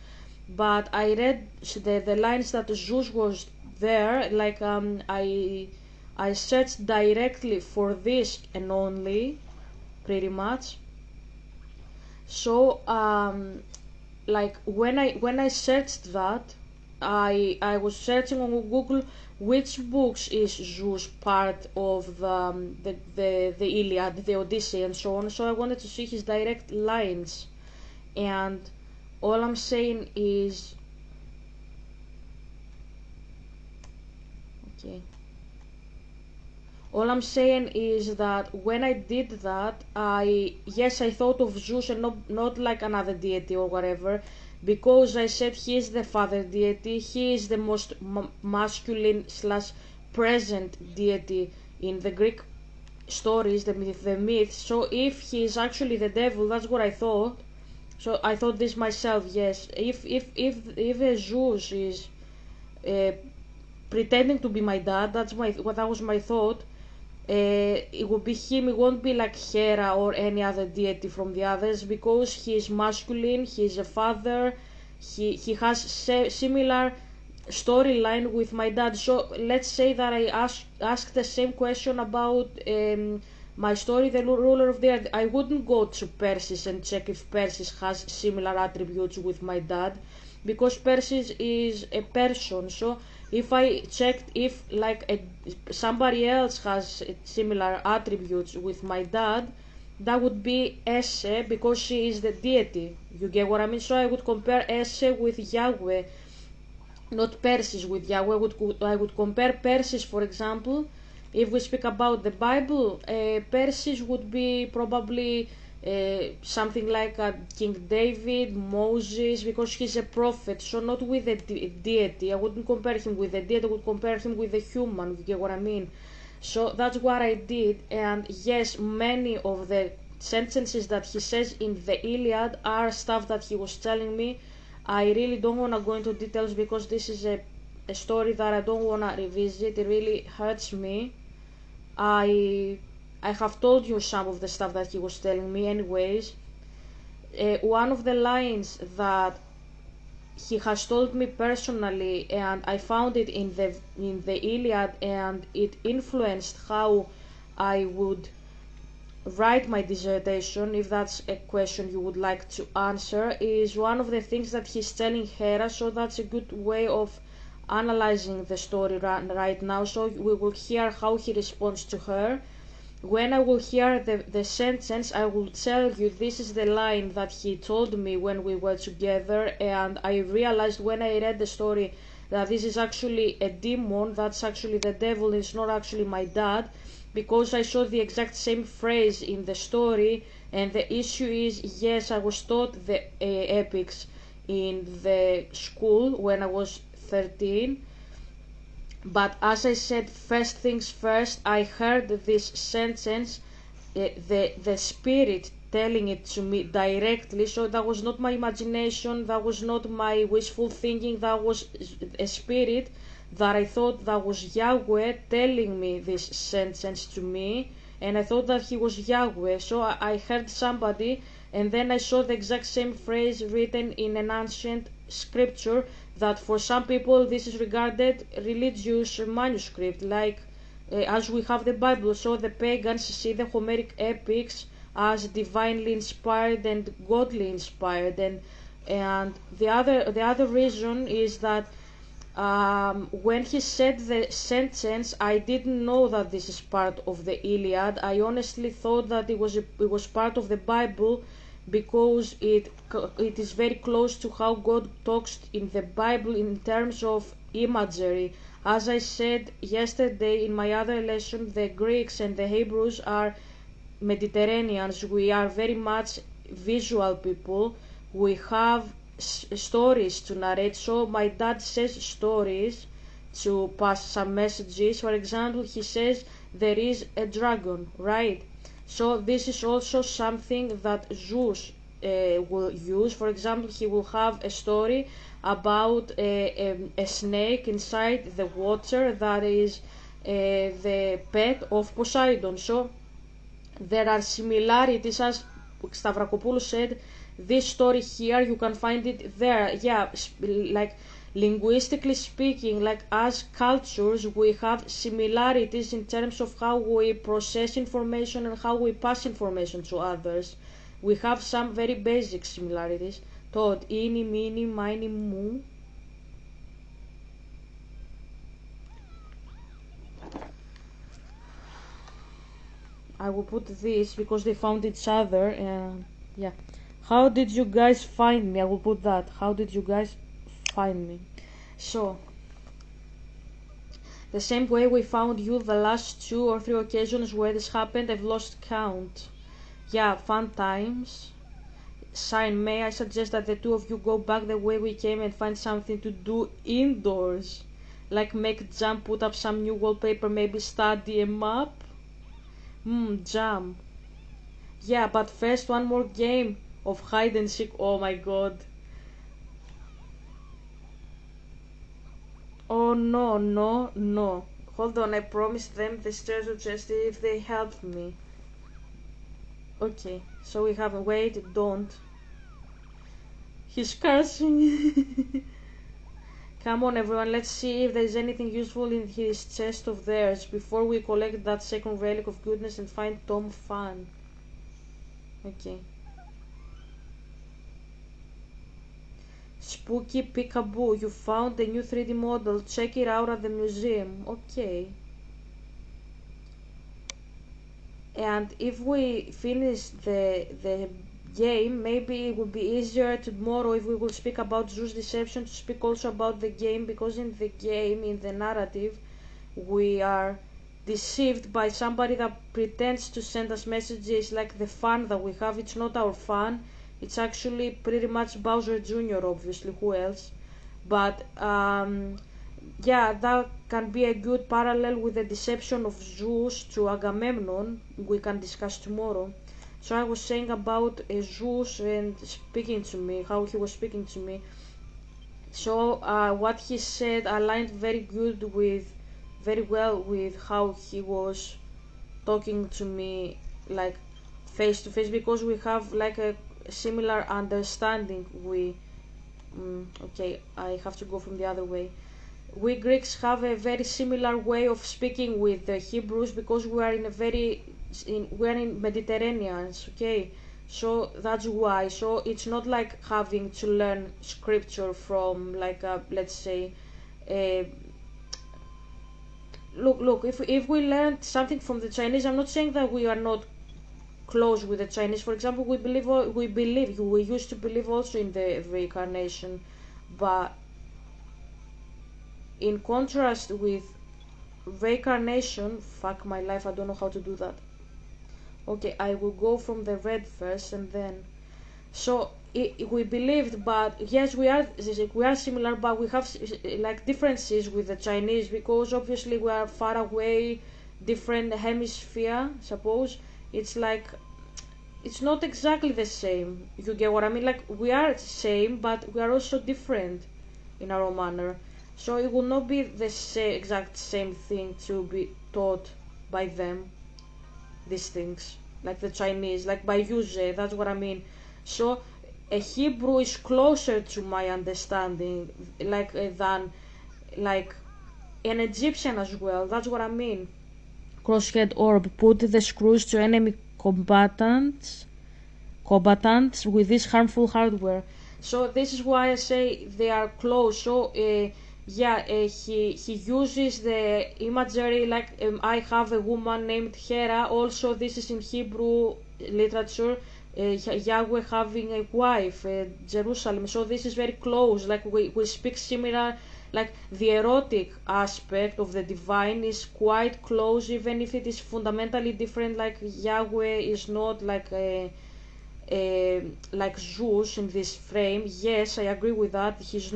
But I read the lines that Zeus was there. Like I searched directly for this and only, pretty much. So like when I searched that, I was searching on Google which books is Zeus part of the Iliad, the Odyssey, and so on. So I wanted to see his direct lines, and all I'm saying is okay. All I'm saying is that when I did that, I thought of Zeus and not like another deity or whatever, because I said he is the father deity, he is the most masculine slash present deity in the Greek stories, the myths. So if he is actually the devil, that's what I thought. So I thought this myself. Yes, if a Zeus is uh, pretending to be my dad, that was my thought. It will be him. It won't be like Hera or any other deity from the others, because he is masculine. He is a father. He has similar storyline with my dad. So let's say that I ask the same question about my story, the ruler of the earth. I wouldn't go to Persis and check if Persis has similar attributes with my dad, because Persis is a person. So if I checked if somebody else has similar attributes with my dad, that would be Ese, because she is the deity. You get what I mean? So I would compare Ese with Yahweh, not Persis with Yahweh. I would compare Persis, for example, If we speak about the Bible, Persis would be probably something like King David, Moses, because he's a prophet, so not with a deity. I wouldn't compare him with a deity, I would compare him with a human, you get what I mean? So that's what I did, and yes, many of the sentences that he says in the Iliad are stuff that he was telling me. I really don't want to go into details because this is a story that I don't want to revisit. It really hurts me. I I have told you some of the stuff that he was telling me anyways. One of the lines that he has told me personally, and I found it in the Iliad, and it influenced how I would write my dissertation, if that's a question you would like to answer, is one of the things that he's telling Hera, so that's a good way of analyzing the story right now. So we will hear how he responds to her. When I will hear the sentence, I will tell you this is the line that he told me when we were together, and I realized when I read the story that this is actually a demon, that's actually the devil, it's not actually my dad, because I saw the exact same phrase in the story. And the issue is, yes, I was taught the epics in the school when I was 13, but as I said, first things first, I heard this sentence, the spirit telling it to me directly. So that was not my imagination, that was not my wishful thinking, that was a spirit that I thought that was Yahweh telling me this sentence to me, and I thought that he was Yahweh. So I heard somebody, and then I saw the exact same phrase written in an ancient scripture that for some people this is regarded religious manuscript, like as we have the Bible. So the pagans see the Homeric epics as divinely inspired and godly inspired, and the other reason is that when he said the sentence, I didn't know that this is part of the Iliad. I honestly thought that it was part of the Bible, because it is very close to how God talks in the Bible in terms of imagery. As I said yesterday in my other lesson, the Greeks and the Hebrews are Mediterraneans. We are very much visual people. We have stories to narrate. So my dad says stories to pass some messages. For example, he says there is a dragon, right? So this is also something that Zeus will use. For example, he will have a story about a snake inside the water that is the pet of Poseidon. So there are similarities, as Stavrakopoulos said, this story here, you can find it there. Yeah, like linguistically speaking, like as cultures, we have similarities in terms of how we process information and how we pass information to others. We have some very basic similarities. Todd, ini, mini, mini, mu. I will put this because they found each other, and yeah. How did you guys find me? I will put that. How did you guys find me? So, the same way we found you the last 2 or 3 occasions where this happened, I've lost count. Yeah, fun times. Sign, may I suggest that the two of you go back the way we came and find something to do indoors? Like make jam, put up some new wallpaper, maybe study a map? Jam. Yeah, but first one more game of hide and seek. Oh my god. Oh no, no, no. Hold on, I promised them the treasure chest if they help me. Okay, so we have wait, don't. He's cursing. Come on everyone, let's see if there's anything useful in his chest of theirs before we collect that second relic of goodness and find Tom Fan. Okay. Spooky Peekaboo, you found a new 3D model. Check it out at the museum. Okay. And if we finish the game, maybe it would be easier tomorrow if we will speak about Zeus Deception to speak also about the game, because in the game, in the narrative, we are deceived by somebody that pretends to send us messages like the fun that we have. It's not our fun. It's actually pretty much Bowser Jr., obviously. Who else? But yeah, that can be a good parallel with the deception of Zeus to Agamemnon. We can discuss tomorrow. So I was saying about Zeus and speaking to me, how he was speaking to me. So what he said aligned very well with how he was talking to me, like face to face, because we have like a similar understanding. Okay, I have to go from the other way. We Greeks have a very similar way of speaking with the Hebrews because we are we are in Mediterraneans, okay? So that's why. So it's not like having to learn scripture from like a, let's say, a, look. If we learned something from the Chinese, I'm not saying that we are not close with the Chinese. For example, we used to believe also in the reincarnation, but in contrast with reincarnation, fuck my life, I don't know how to do that. Okay, I will go from the red first and then. So we believed, but yes, we are similar, but we have like differences with the Chinese because obviously we are far away, different hemisphere. Suppose it's like it's not exactly the same. You get what I mean? Like we are the same, but we are also different in our own manner. So it will not be the exact same thing to be taught by them. These things, like the Chinese, like by Yuze. That's what I mean. So a Hebrew is closer to my understanding, like than like an Egyptian as well. That's what I mean. Crosshead orb. Put the screws to enemy combatants with this harmful hardware. So this is why I say they are close. So he uses the imagery like I have a woman named Hera. Also, this is in Hebrew literature. Yahweh having a wife, Jerusalem. So this is very close. Like we speak similar. Like the erotic aspect of the divine is quite close, even if it is fundamentally different. Like Yahweh is not like Zeus in this frame. Yes, I agree with that. He's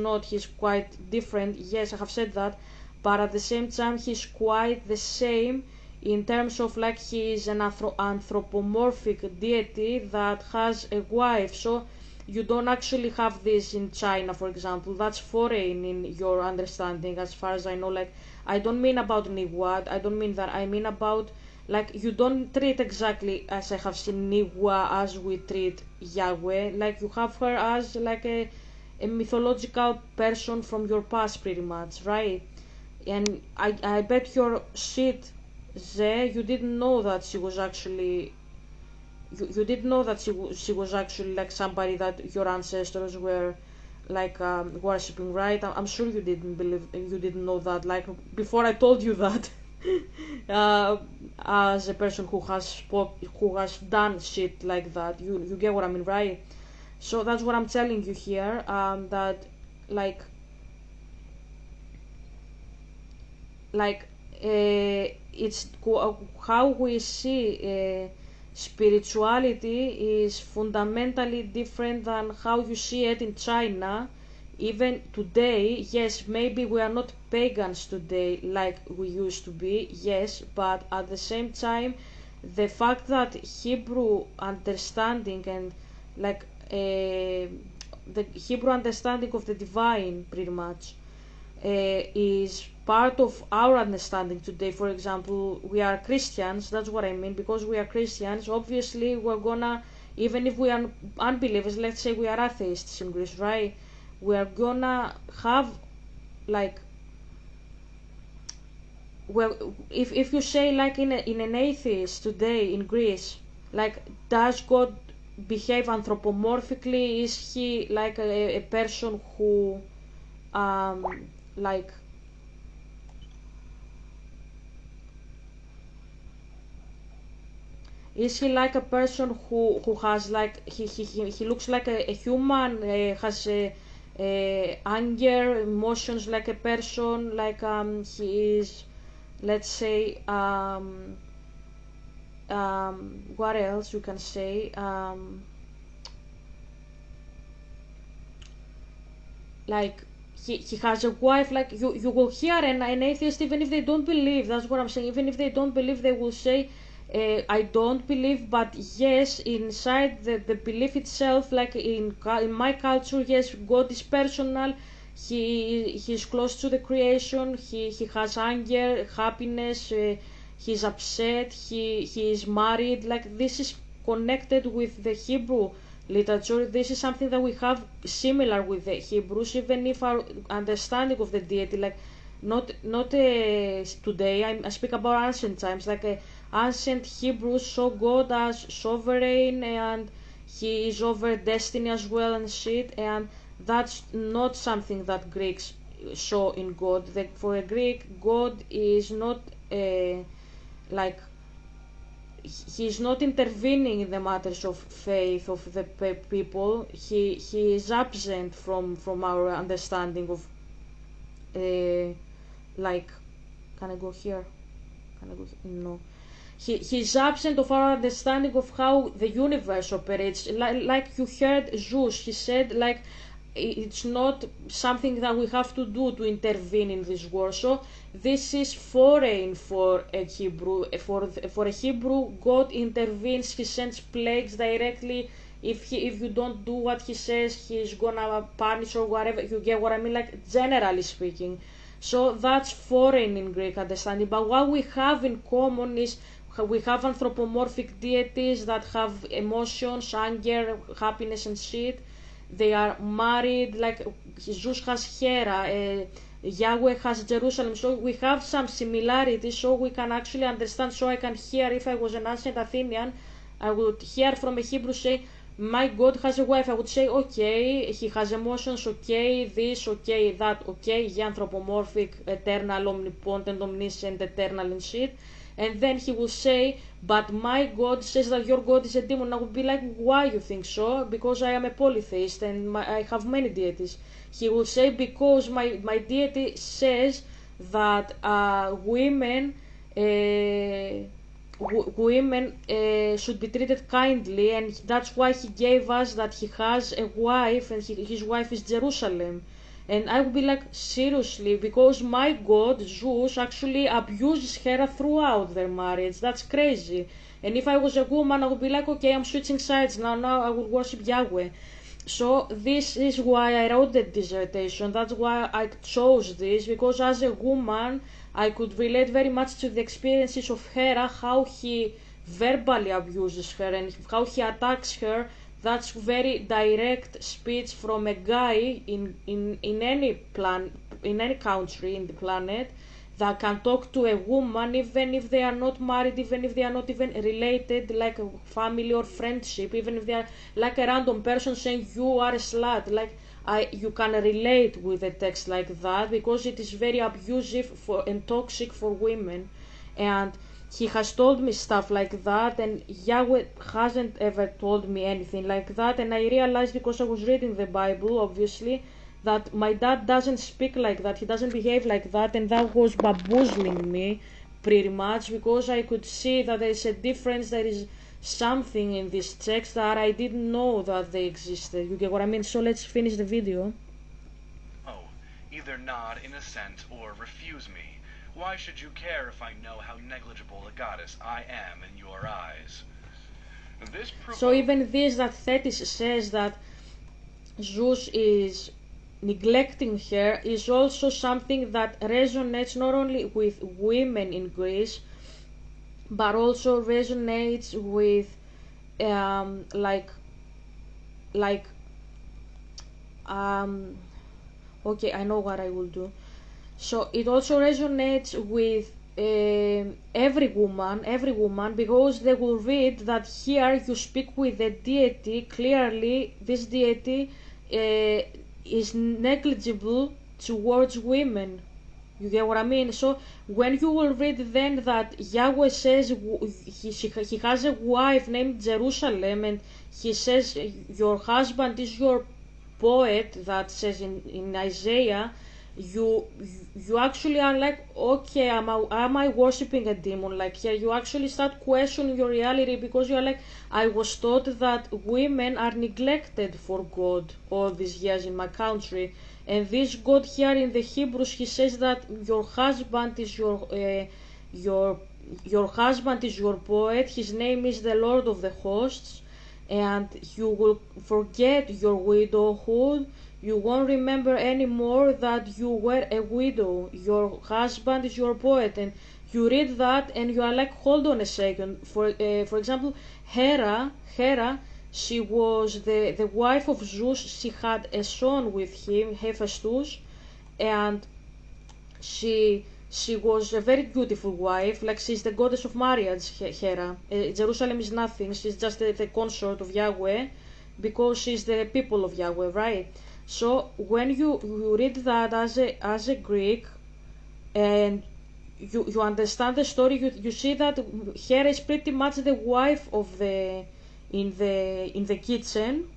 quite different. Yes, I have said that. But at the same time, he's quite the same in terms of like he is an anthropomorphic deity that has a wife. So you don't actually have this in China, for example. That's foreign in your understanding, as far as I know. Like, I don't mean about Niwad, I don't mean that. I mean about like you don't treat exactly as I have seen Niwa as we treat Yahweh. Like you have her as like a mythological person from your past, pretty much, right? And I bet your shit, Ze, you didn't know that she was actually you didn't know that she was actually like somebody that your ancestors were like worshipping, right? I'm sure you didn't know that. Like before I told you that, uh, as a person who has done shit like that, you get what I mean, right? So that's what I'm telling you here. That like like it's how we see spirituality is fundamentally different than how you see it in China. Even today, yes, maybe we are not pagans today like we used to be, yes, but at the same time, the fact that Hebrew understanding and like the Hebrew understanding of the divine, pretty much, is part of our understanding today. For example, we are Christians, that's what I mean. Because we are Christians, obviously we're gonna, even if we are unbelievers, let's say we are atheists in Greece, right? We are gonna have like, well, if you say like in an atheist today in Greece, like, does God behave anthropomorphically? Is he like a person who like, is he like a person who has like he looks like a human, has anger, emotions like a person, like he is let's say, what else you can say, like he has a wife, like you will hear an atheist, even if they don't believe, that's what I'm saying, even if they don't believe, they will say, I don't believe, but yes, inside the belief itself, like in my culture, yes, God is personal, he's close to the creation, he has anger, happiness, he's upset, he is married, like this is connected with the Hebrew literature. This is something that we have similar with the Hebrews, even if our understanding of the deity, like not today. I speak about ancient times, like ancient Hebrews saw God as sovereign, and he is over destiny as well and shit. And that's not something that Greeks saw in God. For a Greek, God is not like he's not intervening in the matters of faith of the people. He is absent from our understanding of like, can I go here? Can I go here? No. He's absent of our understanding of how the universe operates. Like you heard Zeus, he said, like, it's not something that we have to do to intervene in this war. So this is foreign for a Hebrew. For a Hebrew, God intervenes. He sends plagues directly. If you don't do what he says, he's gonna punish or whatever. You get what I mean? Like, generally speaking. So that's foreign in Greek understanding. But what we have in common is we have anthropomorphic deities that have emotions, anger, happiness, and shit. They are married, like Zeus has Hera, Yahweh has Jerusalem. So we have some similarities, so we can actually understand. So I can hear, if I was an ancient Athenian, I would hear from a Hebrew say, my God has a wife. I would say, okay, he has emotions, okay, this, okay, that, okay, anthropomorphic, eternal, omnipotent, omniscient, eternal, and shit. And then he will say, but my God says that your God is a demon. I would be like, why you think so? Because I am a polytheist and I have many deities. He will say, because my deity says that women should be treated kindly, and that's why he gave us that he has a wife, and his wife is Jerusalem. And I would be like, seriously? Because my God, Zeus, actually abuses Hera throughout their marriage. That's crazy. And if I was a woman, I would be like, okay, I'm switching sides now. Now I will worship Yahweh. So this is why I wrote the dissertation. That's why I chose this, because as a woman, I could relate very much to the experiences of Hera, how he verbally abuses her and how he attacks her. That's very direct speech from a guy in any country in the planet, that can talk to a woman even if they are not married, even if they are not even related, like a family or friendship, even if they are like a random person saying you are a slut. Like, you can relate with a text like that, because it is very abusive and toxic for women. And he has told me stuff like that, and Yahweh hasn't ever told me anything like that. And I realized, because I was reading the Bible, obviously, that my dad doesn't speak like that, he doesn't behave like that, and that was bamboozling me pretty much, because I could see that there is a difference, there is something in this text that I didn't know that they existed. You get what I mean? So let's finish the video. Oh, either nod in assent or refuse me. Why should you care if I know how negligible a goddess I am in your eyes? So even this, that Thetis says that Zeus is neglecting her, is also something that resonates not only with women in Greece, but also resonates with like um okay, I know what I will do. So it also resonates with every woman, because they will read that here you speak with the deity. Clearly, this deity is negligible towards women. You get what I mean? So when you will read then that Yahweh says he has a wife named Jerusalem, and he says your husband is your poet, that says in Isaiah, you actually are like, okay, am I worshiping a demon? Like here you actually start questioning your reality, because you are like, I was taught that women are neglected for God all these years in my country, and this God here in the Hebrews, he says that your husband is your your husband is your poet, his name is the Lord of the hosts, and you will forget your widowhood. You won't remember anymore that you were a widow. Your husband is your poet, and you read that, and you are like, hold on a second. For example, Hera, she was the wife of Zeus. She had a son with him, Hephaestus, and she was a very beautiful wife, like she's the goddess of marriage, Hera. Jerusalem is nothing, she's just the consort of Yahweh, because she's the people of Yahweh, right? So when you read that as a Greek, and you understand the story, you see that Hera is pretty much the wife of the in the kitchen,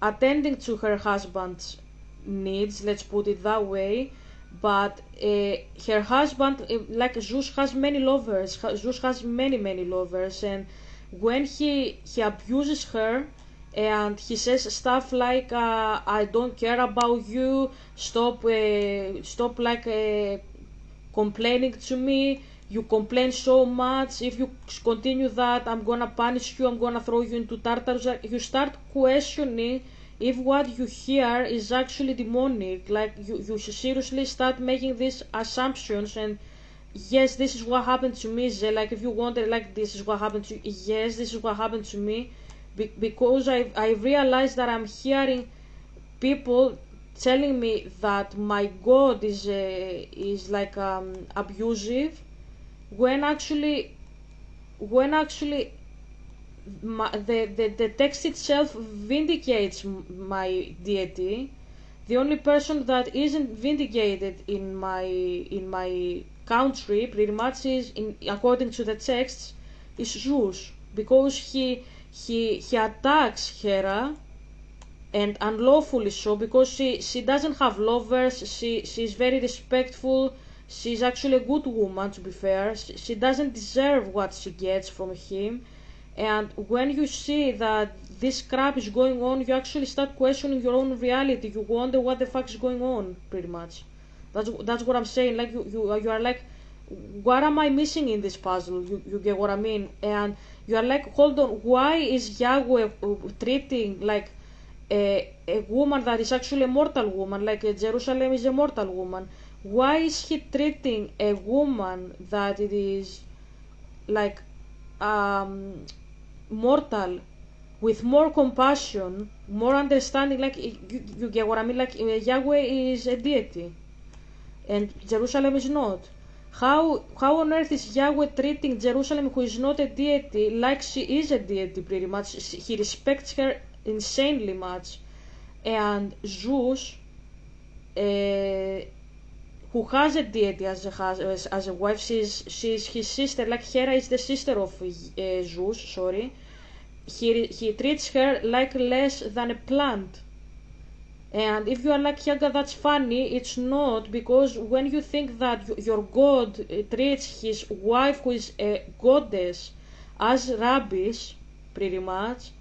attending to her husband's needs, let's put it that way. But her husband, like Zeus, has many lovers. Zeus has many lovers, and when he abuses her, and he says stuff like, I don't care about you, stop like complaining to me, you complain so much, if you continue that, I'm gonna punish you, I'm gonna throw you into Tartarus. You start questioning if what you hear is actually demonic. Like you seriously start making these assumptions, and yes, this is what happened to me. Like if you wonder, like, this is what happened to you, yes, this is what happened to me, because I realized that I'm hearing people telling me that my God is like abusive, when actually the text itself vindicates my deity. The only person that isn't vindicated in my country pretty much is, according to the texts, is Zeus, because he attacks Hera, and unlawfully so, because she doesn't have lovers. She's very respectful. She's actually a good woman, to be fair. She doesn't deserve what she gets from him. And when you see that this crap is going on, you actually start questioning your own reality. You wonder what the fuck is going on, pretty much. That's what I'm saying. Like you are like, what am I missing in this puzzle? You get what I mean? And you are like, hold on, why is Yahweh treating like a woman that is actually a mortal woman, like Jerusalem is a mortal woman? Why is he treating a woman that it is like mortal with more compassion, more understanding? Like you get what I mean? Like Yahweh is a deity, and Jerusalem is not. How on earth is Yahweh treating Jerusalem, who is not a deity, like she is a deity? Pretty much, he respects her insanely much. And Zeus, who has a deity as a wife, she's his sister. Like Hera is the sister of Zeus. Sorry, he treats her like less than a plant. And if you are like, Yaga, that's funny, it's not, because when you think that your God treats his wife, who is a goddess, as rabbis, pretty much,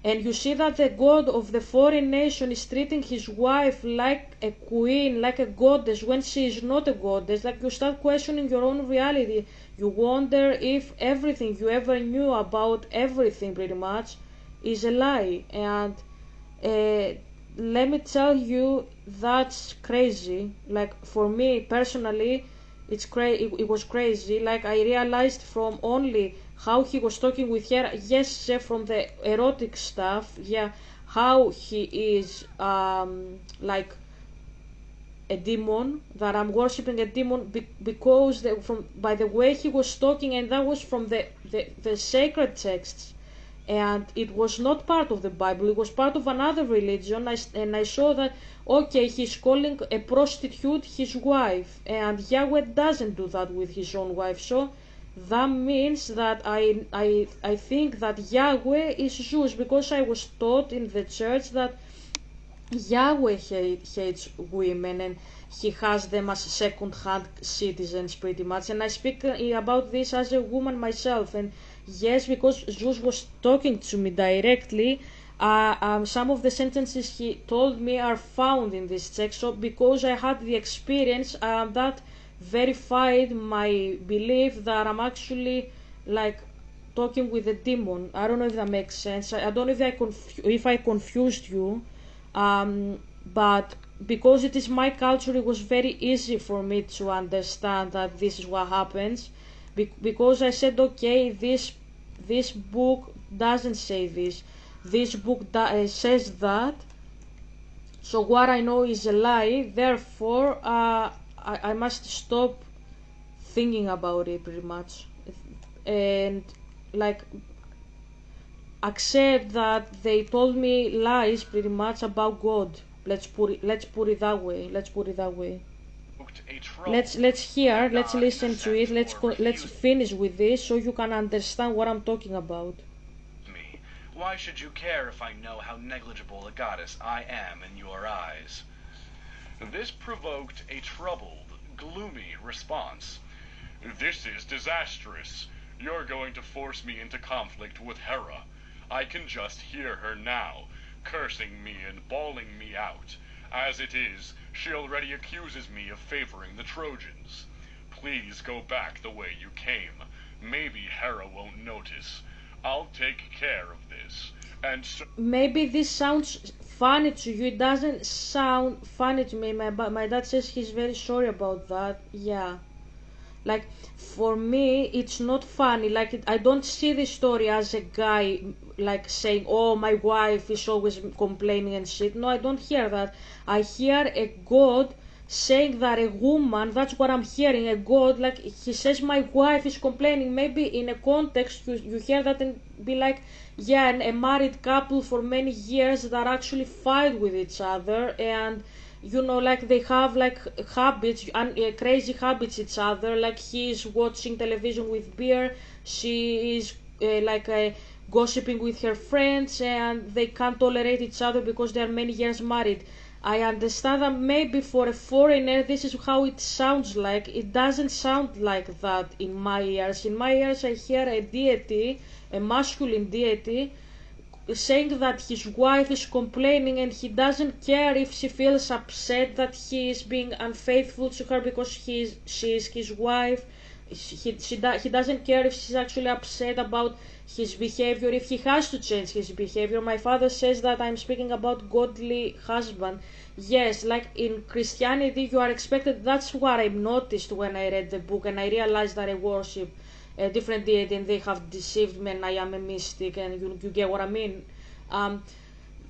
and you see that the God of the foreign nation is treating his wife like a queen, like a goddess, when she is not a goddess, like you start questioning your own reality. You wonder if everything you ever knew about everything, pretty much, is a lie. And let me tell you, that's crazy. Like for me personally, it was crazy. Like I realized from only how he was talking with her, yes, from the erotic stuff, yeah, how he is like a demon, that I'm worshipping a demon, because from by the way he was talking, and that was from the sacred texts, and it was not part of the Bible, it was part of another religion. And I saw that, okay, he's calling a prostitute his wife, and Yahweh doesn't do that with his own wife. So that means that I think that Yahweh is Zeus, because I was taught in the church that Yahweh hates women, and he has them as second-hand citizens pretty much. And I speak about this as a woman myself. And yes, because Zeus was talking to me directly, some of the sentences he told me are found in this text. So because I had the experience, that verified my belief that I'm actually like talking with a demon. I don't know if that makes sense. I don't know if I confused you, but because it is my culture, it was very easy for me to understand that this is what happens. Because I said, okay, this book doesn't say this. This book says that. So what I know is a lie. Therefore, I must stop thinking about it pretty much, and like accept that they told me lies pretty much about God. Let's put it that way. Let's put it that way. Let's listen to it. Let's finish with this so you can understand what I'm talking about. Me. Why should you care if I know how negligible a goddess I am in your eyes? This provoked a troubled, gloomy response. This is disastrous. You're going to force me into conflict with Hera. I can just hear her now, cursing me and bawling me out. As it is, she already accuses me of favoring the Trojans. Please go back the way you came. Maybe Hera won't notice. I'll take care of this. And so Maybe this sounds funny to you. It doesn't sound funny to me. My dad says he's very sorry about that. Yeah. Like, for me, it's not funny. Like, I don't see this story as a guy, like, saying, oh, my wife is always complaining and shit. No, I don't hear that. I hear a god saying that a woman, that's what I'm hearing, a god, like, he says, my wife is complaining. Maybe in a context, you hear that and be like, yeah, and a married couple for many years that actually fight with each other, and like they have like habits and crazy habits each other, like he is watching television with beer, she is gossiping with her friends, and they can't tolerate each other because they are many years married. I understand that maybe for a foreigner this is how it sounds. Like, it doesn't sound like that in my ears. In my ears I hear a deity, a masculine deity, saying that his wife is complaining, and he doesn't care if she feels upset that he is being unfaithful to her because she is his wife. He doesn't care if she's actually upset about his behavior, if he has to change his behavior. My father says that I'm speaking about godly husband. Yes, like in Christianity you are expected. That's what I noticed when I read the book and I realized that I worship a different deity and they have deceived me and I am a mystic, and you get what I mean. Um,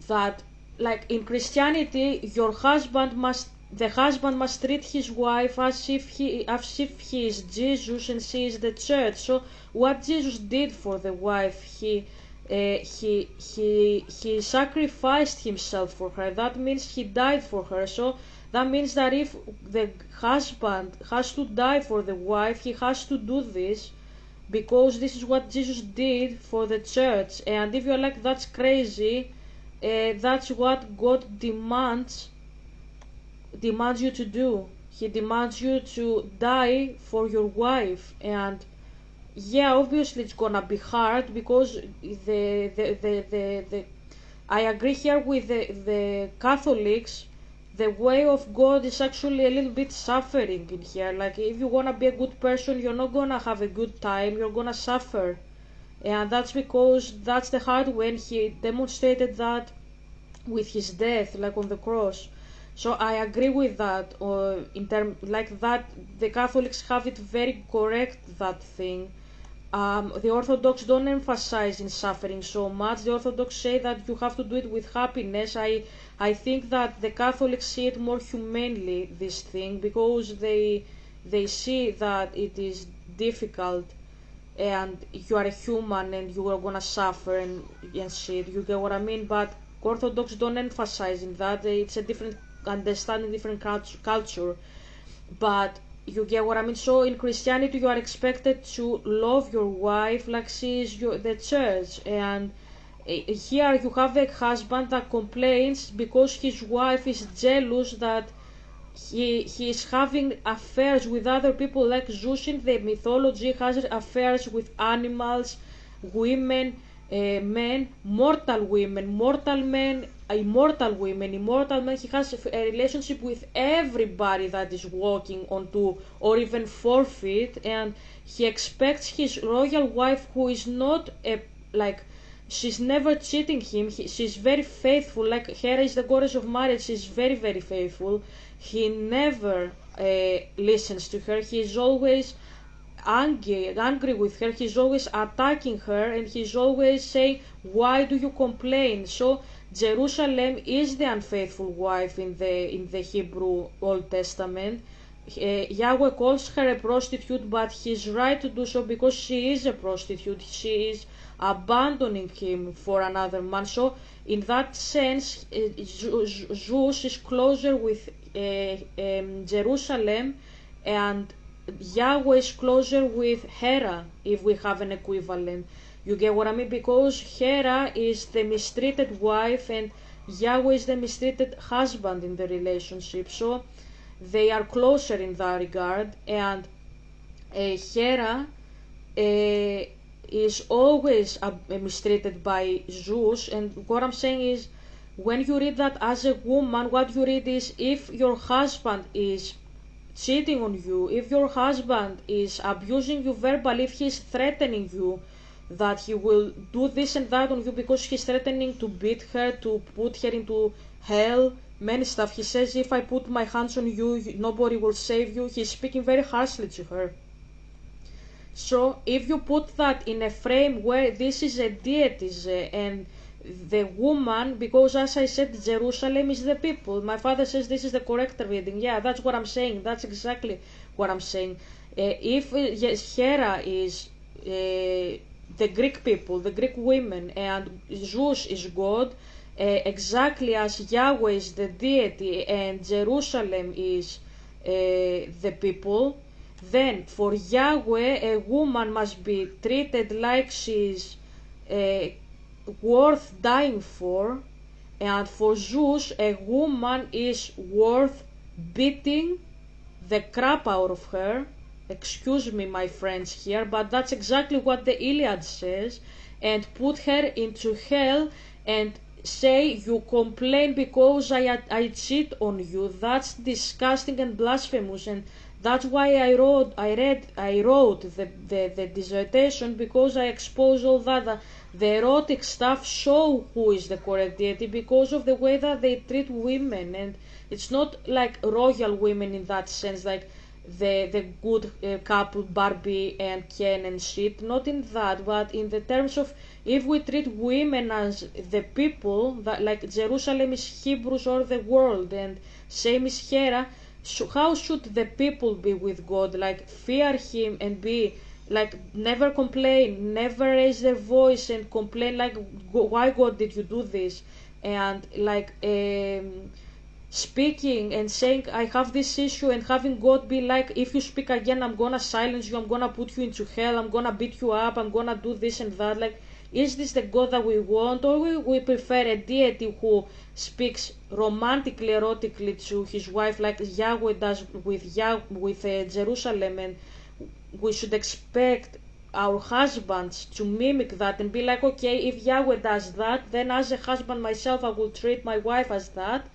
that like in Christianity, the husband must treat his wife as if he is Jesus and she is the church. So what Jesus did for the wife, he sacrificed himself for her. That means he died for her. So that means that if the husband has to die for the wife, he has to do this because this is what Jesus did for the church. And if you're like, that's crazy, that's what God demands you to do. He demands you to die for your wife. And yeah, obviously it's gonna be hard because the I agree here with the Catholics. The way of God is actually a little bit suffering in here. Like, if you wanna be a good person, you're not gonna have a good time, you're gonna suffer. And that's because that's the hard way, and he demonstrated that with his death, like on the cross. So I agree with that. In term like that, the Catholics have it very correct, that thing. The Orthodox don't emphasize in suffering so much. The Orthodox say that you have to do it with happiness. I think that the Catholics see it more humanely, this thing, because they see that it is difficult and you are a human and you are gonna suffer and shit. You get what I mean? But Orthodox don't emphasize in that. It's a different understanding, different culture. But you get what I mean? So in Christianity, you are expected to love your wife like she is the church, and Here you have a husband that complains because his wife is jealous that he is having affairs with other people, like Zeus in the mythology has affairs with animals, women, men, mortal women, mortal men, immortal women, immortal men. He has a relationship with everybody that is walking on 2 or even 4 feet, and he expects his royal wife, who is not a like she's never cheating him. She's very faithful. Like Hera is the goddess of marriage. She's very, very faithful. He never listens to her. He is always angry with her. He's always attacking her, and he's always saying, "Why do you complain?" So Jerusalem is the unfaithful wife in the Hebrew Old Testament. Yahweh calls her a prostitute, but he's right to do so because she is a prostitute. She is abandoning him for another man. So, in that sense, Zeus is closer with Jerusalem, and Yahweh is closer with Hera, if we have an equivalent. You get what I mean? Because Hera is the mistreated wife, and Yahweh is the mistreated husband in the relationship. So, they are closer in that regard, and Hera is always mistreated by Zeus. And what I'm saying is, when you read that as a woman, what you read is, if your husband is cheating on you, if your husband is abusing you verbally, if he's threatening you that he will do this and that on you because he's threatening to beat her, to put her into hell, many stuff. He says, if I put my hands on you, nobody will save you. He's speaking very harshly to her. So if you put that in a frame where this is a deity and the woman, because as I said, Jerusalem is the people. My father says this is the correct reading. Yeah, that's what I'm saying. That's exactly what I'm saying. If yes, Hera is the Greek people, the Greek women, and Zeus is God, exactly as Yahweh is the deity and Jerusalem is the people, then for Yahweh a woman must be treated like she's worth dying for, and for Zeus a woman is worth beating the crap out of her. Excuse me, my friends here, but that's exactly what the Iliad says, and put her into hell and say, you complain because I cheat on you. That's disgusting and blasphemous, and that's why I wrote the dissertation, because I expose all that. The erotic stuff show who is the correct deity because of the way that they treat women, and it's not like royal women in that sense, like the good couple Barbie and Ken and shit, not in that, but in the terms of, if we treat women as the people, that like Jerusalem is Hebrews or the world, and same is Hera, so how should the people be with God? Like fear him and be like, never complain, never raise their voice and complain like, why God did you do this? And like speaking and saying, I have this issue, and having God be like, if you speak again, I'm gonna silence you, I'm gonna put you into hell, I'm gonna beat you up, I'm gonna do this and that. Like, is this the God that we want, or we prefer a deity who speaks romantically, erotically to his wife, like Yahweh does with Jerusalem? And we should expect our husbands to mimic that and be like, okay, if Yahweh does that, then as a husband myself, I will treat my wife as that.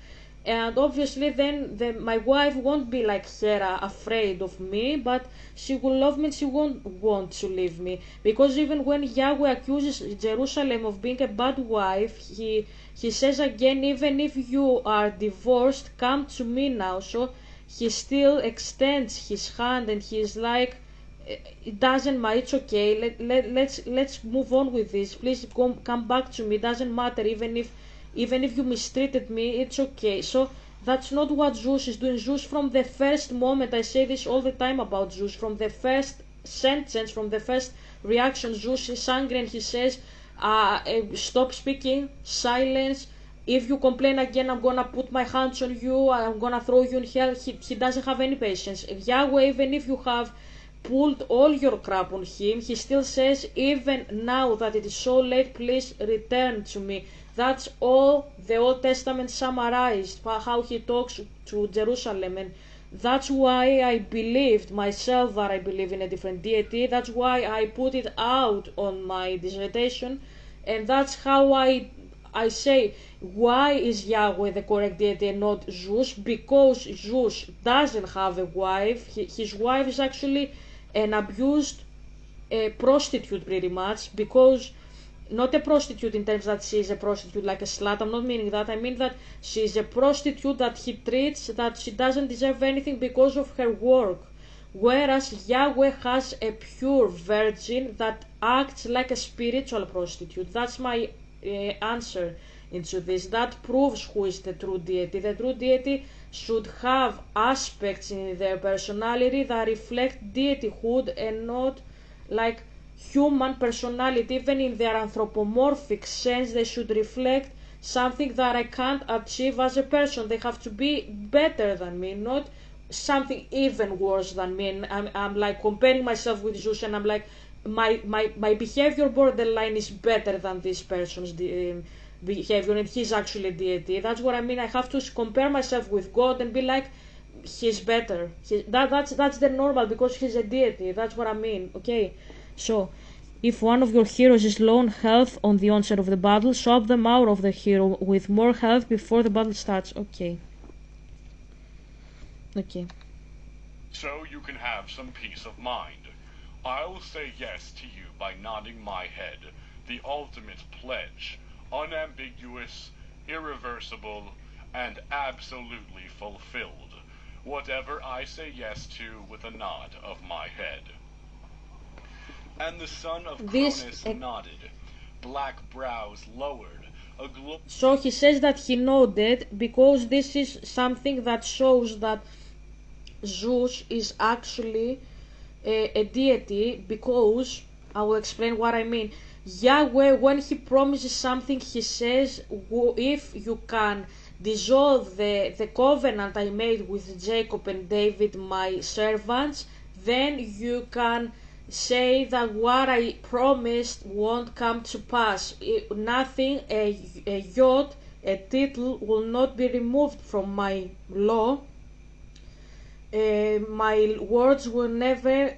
And obviously then my wife won't be like Hera, afraid of me, but she will love me and she won't want to leave me. Because even when Yahweh accuses Jerusalem of being a bad wife, he says again, even if you are divorced, come to me now. So he still extends his hand, and he's like, it doesn't matter, it's okay, let's move on with this, please come back to me, it doesn't matter, even if you mistreated me, it's okay. So that's not what Zeus is doing. Zeus, from the first moment, I say this all the time about Zeus, from the first sentence, from the first reaction, Zeus is angry and he says, stop speaking, silence, if you complain again, I'm gonna put my hands on you, I'm gonna throw you in hell. He doesn't have any patience. Yahweh, even if you have pulled all your crap on him, he still says, even now that it is so late, please return to me. That's all the Old Testament summarized, how he talks to Jerusalem. And that's why I believed myself that I believe in a different deity. That's why I put it out on my dissertation. And that's how I say, why is Yahweh the correct deity and not Zeus? Because Zeus doesn't have a wife. His wife is actually an abused prostitute, pretty much, because not a prostitute in terms that she is a prostitute like a slut. I'm not meaning that. I mean that she is a prostitute that he treats that she doesn't deserve anything because of her work. Whereas Yahweh has a pure virgin that acts like a spiritual prostitute. That's my answer into this. That proves who is the true deity. The true deity should have aspects in their personality that reflect deityhood and not like human personality. Even in their anthropomorphic sense, they should reflect something that I can't achieve as a person. They have to be better than me, not something even worse than me. And I'm like comparing myself with Zeus, and I'm like, my behavior borderline is better than this person's behavior, and he's actually a deity. That's what I mean. I have to compare myself with God and be like, he's better. That's the normal, because he's a deity. That's what I mean. Okay, so if one of your heroes is low on health on the onset of the battle, swap them out of the hero with more health before the battle starts. Okay. So you can have some peace of mind. I'll say yes to you by nodding my head, the ultimate pledge, unambiguous, irreversible, and absolutely fulfilled. Whatever I say yes to with a nod of my head. And the son of Cronus nodded, black brows lowered, so he says that he nodded because this is something that shows that Zeus is actually a deity, because I will explain what I mean. Yahweh, when he promises something, he says, if you can dissolve the covenant I made with Jacob and David, my servants, then you can say that what I promised won't come to pass. Nothing, a yod, a title will not be removed from my law. My words will never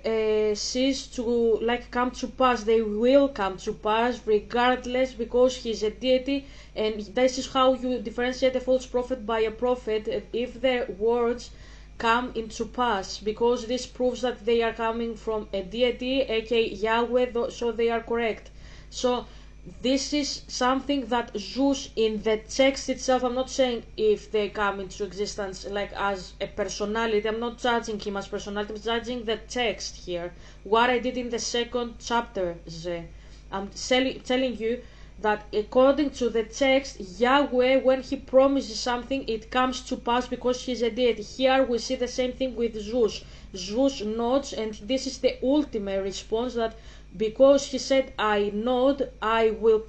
cease to come to pass. They will come to pass regardless, because he's a deity, and this is how you differentiate a false prophet by a prophet, if their words come into pass, because this proves that they are coming from a deity, aka Yahweh, so they are correct. So this is something that Zeus in the text itself, I'm not saying if they come into existence like as a personality, I'm not judging him as personality, I'm judging the text here. What I did in the second chapter, I'm telling you that according to the text, Yahweh, when he promises something, it comes to pass because he's a deity. Here we see the same thing with Zeus. Zeus nods, and this is the ultimate response, that because he said, I nod, I will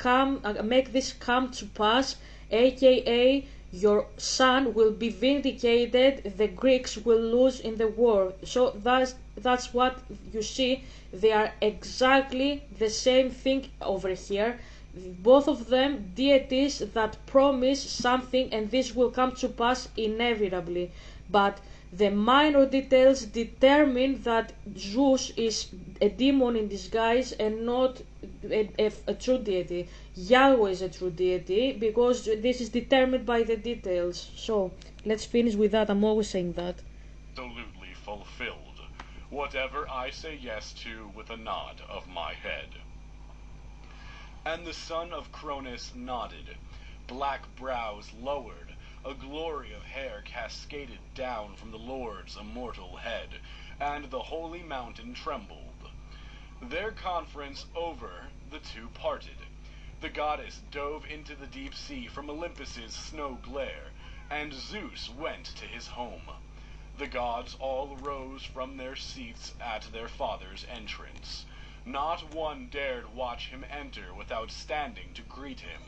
make this come to pass, aka your son will be vindicated, the Greeks will lose in the war. So that's what you see. They are exactly the same thing over here. Both of them deities that promise something, and this will come to pass inevitably. But the minor details determine that Zeus is a demon in disguise and not a true deity. Yahweh is a true deity, because this is determined by the details. So let's finish with that. I'm always saying that. Absolutely fulfilled. Whatever I say yes to with a nod of my head. And the son of Cronus nodded, black brows lowered, a glory of hair cascaded down from the Lord's immortal head, and the holy mountain trembled. Their conference over, the two parted. The goddess dove into the deep sea from Olympus's snow glare, and Zeus went to his home. The gods all rose from their seats at their father's entrance. Not one dared watch him enter without standing to greet him.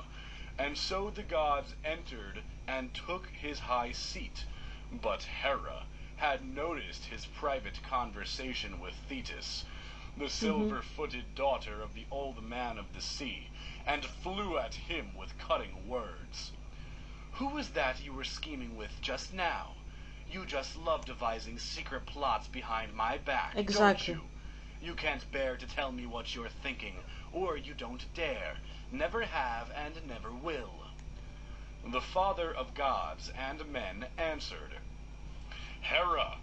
And so the gods entered and took his high seat. But Hera, had noticed his private conversation with Thetis, the silver-footed daughter of the old man of the sea, and flew at him with cutting words. "Who was that you were scheming with just now? You just love devising secret plots behind my back, Exactly. don't you? You can't bear to tell me what you're thinking, or you don't dare, never have and never will." The father of gods and men answered, "Hera,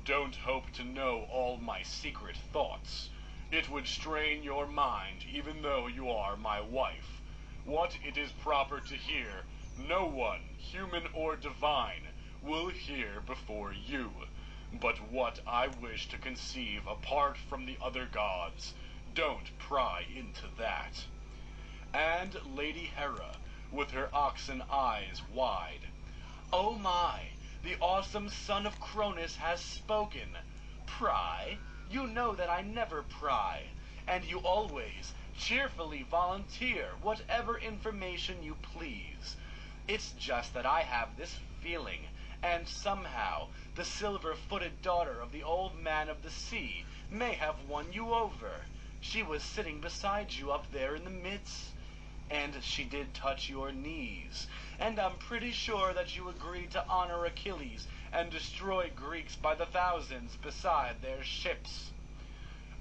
don't hope to know all my secret thoughts. It would strain your mind, even though you are my wife. What it is proper to hear, no one, human or divine, will hear before you. But what I wish to conceive apart from the other gods, don't pry into that." And Lady Hera, with her oxen eyes wide, "Oh my, the awesome son of Cronus has spoken. Pry? You know that I never pry, and you always cheerfully volunteer whatever information you please. It's just that I have this feeling, and somehow the silver-footed daughter of the old man of the sea may have won you over. She was sitting beside you up there in the midst, and she did touch your knees, and I'm pretty sure that you agreed to honor Achilles and destroy Greeks by the thousands beside their ships."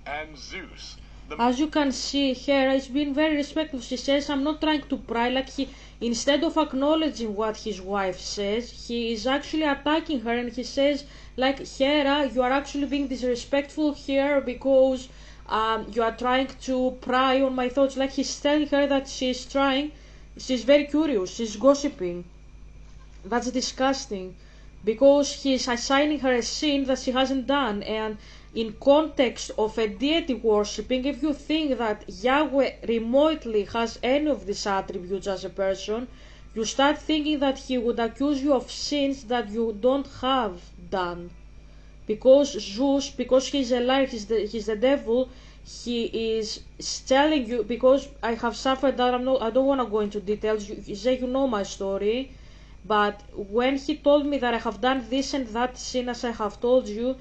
And Zeus, As you can see, Hera is being very respectful. She says, "I'm not trying to pry." Like instead of acknowledging what his wife says, he is actually attacking her, and he says, like, "Hera, you are actually being disrespectful here because you are trying to pry on my thoughts." Like he's telling her that she's very curious, she's gossiping. That's disgusting, because he's assigning her a sin that she hasn't done. And in context of a deity worshipping, if you think that Yahweh remotely has any of these attributes as a person, you start thinking that he would accuse you of sins that you don't have done. Because Zeus, because he's a liar, he's the devil, he is telling you, because I have suffered that, I don't want to go into details, you know my story, but when he told me that I have done this and that sin as I have told you,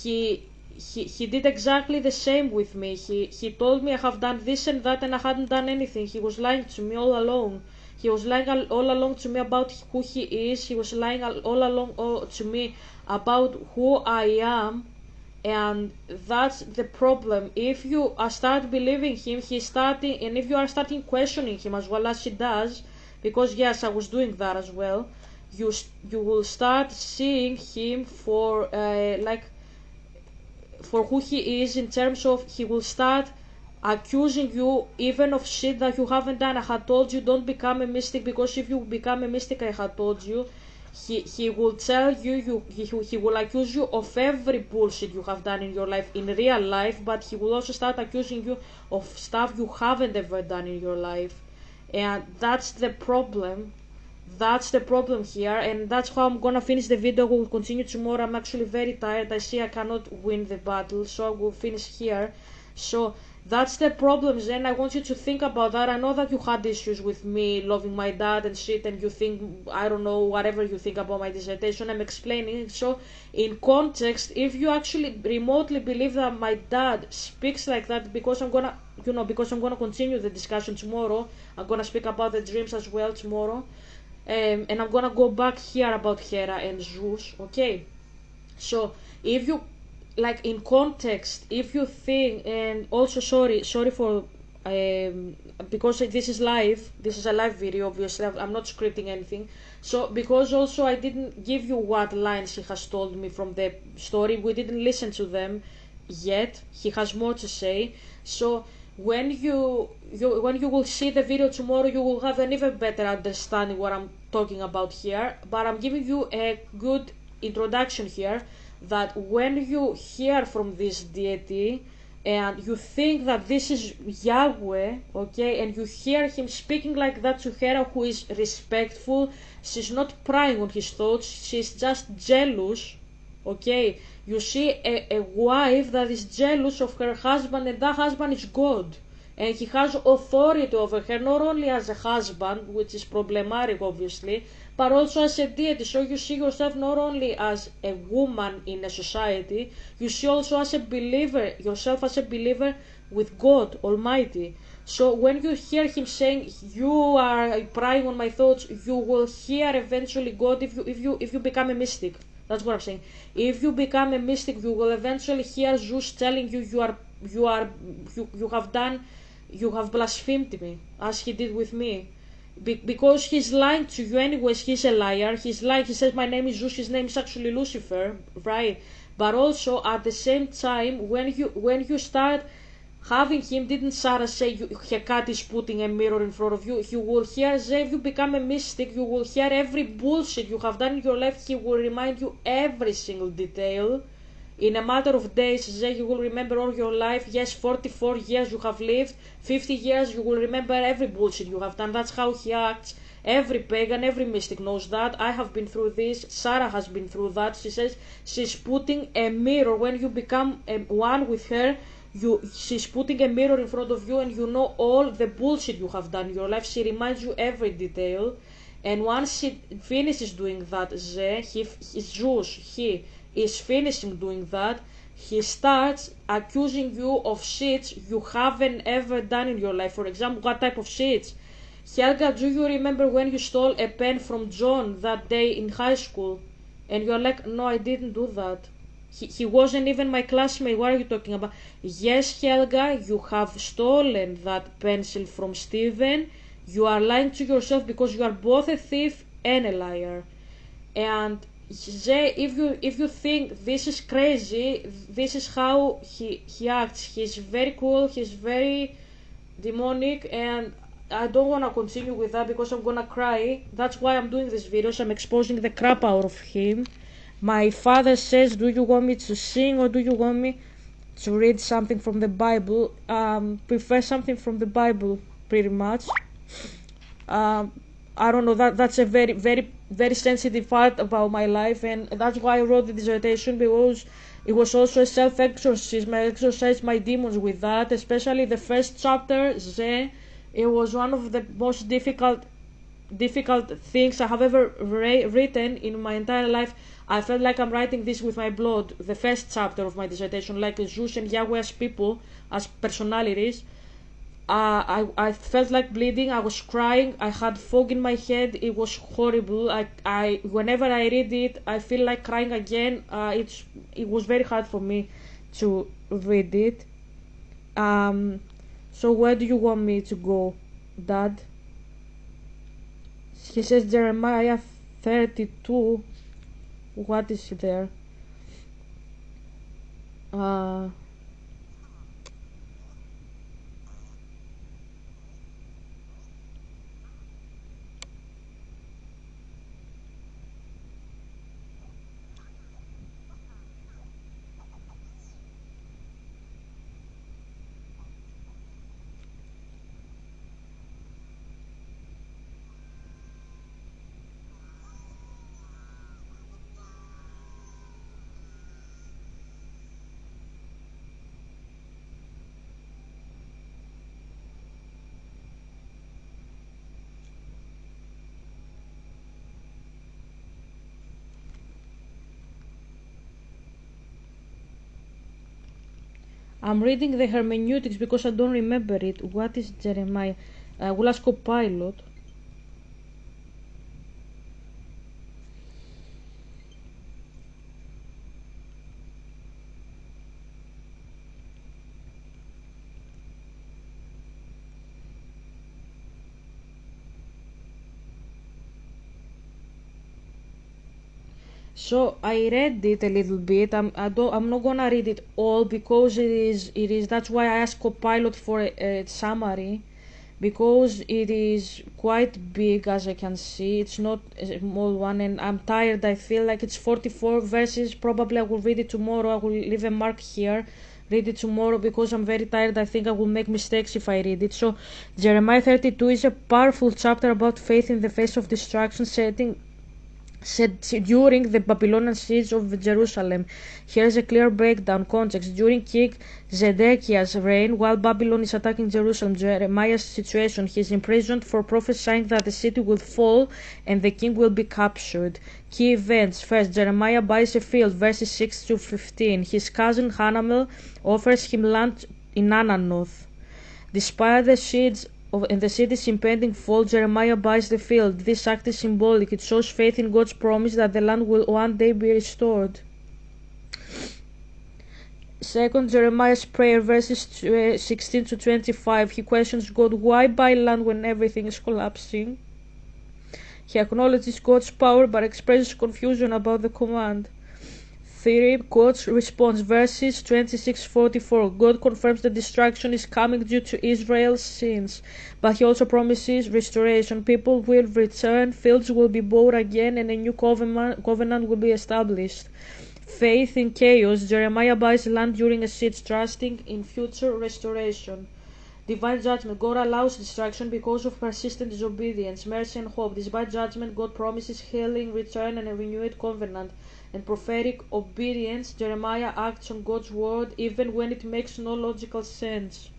he did exactly the same with me. He told me I have done this and that and I hadn't done anything. He was lying to me all along. He was lying all along to me about who he is. He was lying all along to me about who I am. And that's the problem. If you start believing him, and if you are starting questioning him as well as she does, because yes, I was doing that as well, you will start seeing him for for who he is, in terms of he will start accusing you even of shit that you haven't done. I had told you don't become a mystic, because if you become a mystic, I had told you, he will tell you, he will accuse you of every bullshit you have done in your life, in real life, but he will also start accusing you of stuff you haven't ever done in your life. And that's the problem. That's the problem here, and that's how I'm gonna finish the video. We'll continue tomorrow. I'm actually very tired. I see I cannot win the battle, so I will finish here. So that's the problem, Zen. I want you to think about that. I know that you had issues with me loving my dad and shit, and you think, I don't know, whatever you think about my dissertation, I'm explaining. So in context, if you actually remotely believe that my dad speaks like that, because I'm gonna continue the discussion tomorrow, I'm gonna speak about the dreams as well tomorrow. And I'm gonna go back here about Hera and Zeus, okay? So if you, like, in context, if you think, and also sorry for because this is a live video, obviously I'm not scripting anything. So because also I didn't give you what lines he has told me from the story, we didn't listen to them yet. He has more to say. So when you will see the video tomorrow, you will have an even better understanding what I'm talking about here. But I'm giving you a good introduction here, that when you hear from this deity and you think that this is Yahweh, okay, and you hear him speaking like that to Hera, who is respectful, she's not prying on his thoughts, she's just jealous, okay? You see a wife that is jealous of her husband, and that husband is God. and he has authority over her, not only as a husband, which is problematic obviously, but also as a deity. So you see yourself not only as a woman in a society, you see also as a believer, yourself as a believer with God Almighty. So when you hear him saying, "You are prying on my thoughts," you will hear eventually God if you become a mystic. That's what I'm saying. If you become a mystic, you will eventually hear Zeus telling you you have blasphemed me, as he did with me. Because he's lying to you anyways. He's a liar. He's lying. He says my name is Zeus. His name is actually Lucifer, right? But also at the same time, when you start having him, didn't Sarah say Hecate is putting a mirror in front of you? You will hear, if you become a mystic, you will hear every bullshit you have done in your life. He will remind you every single detail. In a matter of days, you will remember all your life. Yes, 44 years you have lived, 50 years you will remember every bullshit you have done. That's how he acts. Every pagan, every mystic knows that. I have been through this. Sarah has been through that. She says she's putting a mirror. When you become one with her, she's putting a mirror in front of you, and you know all the bullshit you have done in your life. She reminds you every detail. And once she finishes doing that, he is finishing doing that, he starts accusing you of shits you haven't ever done in your life. For example, what type of shits? Helga, do you remember when you stole a pen from John that day in high school? And you're like, no, I didn't do that. He wasn't even my classmate. What are you talking about? Yes, Helga, you have stolen that pencil from Steven. You are lying to yourself because you are both a thief and a liar. And if you think this is crazy, this is how he acts. He's very cruel, he's very demonic, and I don't want to continue with that because I'm gonna cry. That's why I'm doing this videos. I'm exposing the crap out of him. My father says, do you want me to sing or do you want me to read something from the Bible? Prefer something from the Bible, pretty much. I don't know, that's a very, very, very sensitive part about my life, and that's why I wrote the dissertation, because it was also a self-exorcism. I exorcised my demons with that, especially the first chapter, Ze. It was one of the most difficult things I have ever written in my entire life. I felt like I'm writing this with my blood, the first chapter of my dissertation, like Zeus and Yahweh as people, as personalities. I felt like bleeding. I was crying. I had fog in my head. It was horrible. I whenever I read it, I feel like crying again. It was very hard for me to read it. So where do you want me to go, Dad? He says Jeremiah 32. What is there? I'm reading the hermeneutics because I don't remember it. What is Jeremiah? We'll ask Copilot. So I read it a little bit. I'm not gonna read it all because it is. That's why I asked Copilot for a summary, because it is quite big, as I can see. It's not a small one, and I'm tired. I feel like it's 44 verses. Probably I will read it tomorrow. I will leave a mark here. Read it tomorrow because I'm very tired. I think I will make mistakes if I read it. So Jeremiah 32 is a powerful chapter about faith in the face of destruction, setting said during the Babylonian siege of Jerusalem. Here is a clear breakdown context. During King Zedekiah's reign, while Babylon is attacking Jerusalem, Jeremiah's situation, he is imprisoned for prophesying that the city will fall and the king will be captured. Key events. First, Jeremiah buys a field, verses 6 to 15. His cousin Hanamel offers him land in Ananoth. Despite the siege and the city's impending fall, Jeremiah buys the field. This act is symbolic. It shows faith in God's promise that the land will one day be restored. Second, Jeremiah's prayer, verses 16 to 25. He questions God, why buy land when everything is collapsing? He acknowledges God's power but expresses confusion about the command. 3. God's response, verses 26-44. God confirms the destruction is coming due to Israel's sins, but he also promises restoration. People will return, fields will be bought again, and a new covenant will be established. Faith in chaos. Jeremiah buys land during a siege, trusting in future restoration. Divine judgment. God allows destruction because of persistent disobedience. Mercy and hope. Despite judgment, God promises healing, return, and a renewed covenant. And prophetic obedience. Jeremiah acts on God's word even when it makes no logical sense.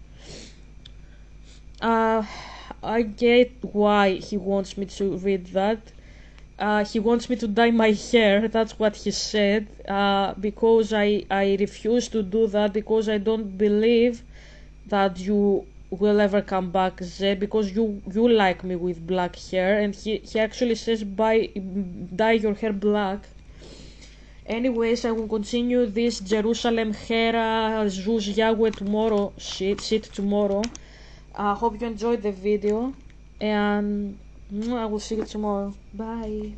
I get why he wants me to read that. He wants me to dye my hair, that's what he said, because I refuse to do that, because I don't believe that you will ever come back, Zed, because you like me with black hair, and he actually says dye your hair black. Anyways, I will continue this Jerusalem, Hera, Zeus, Yahweh tomorrow, shit tomorrow. I hope you enjoyed the video, and I will see you tomorrow. Bye.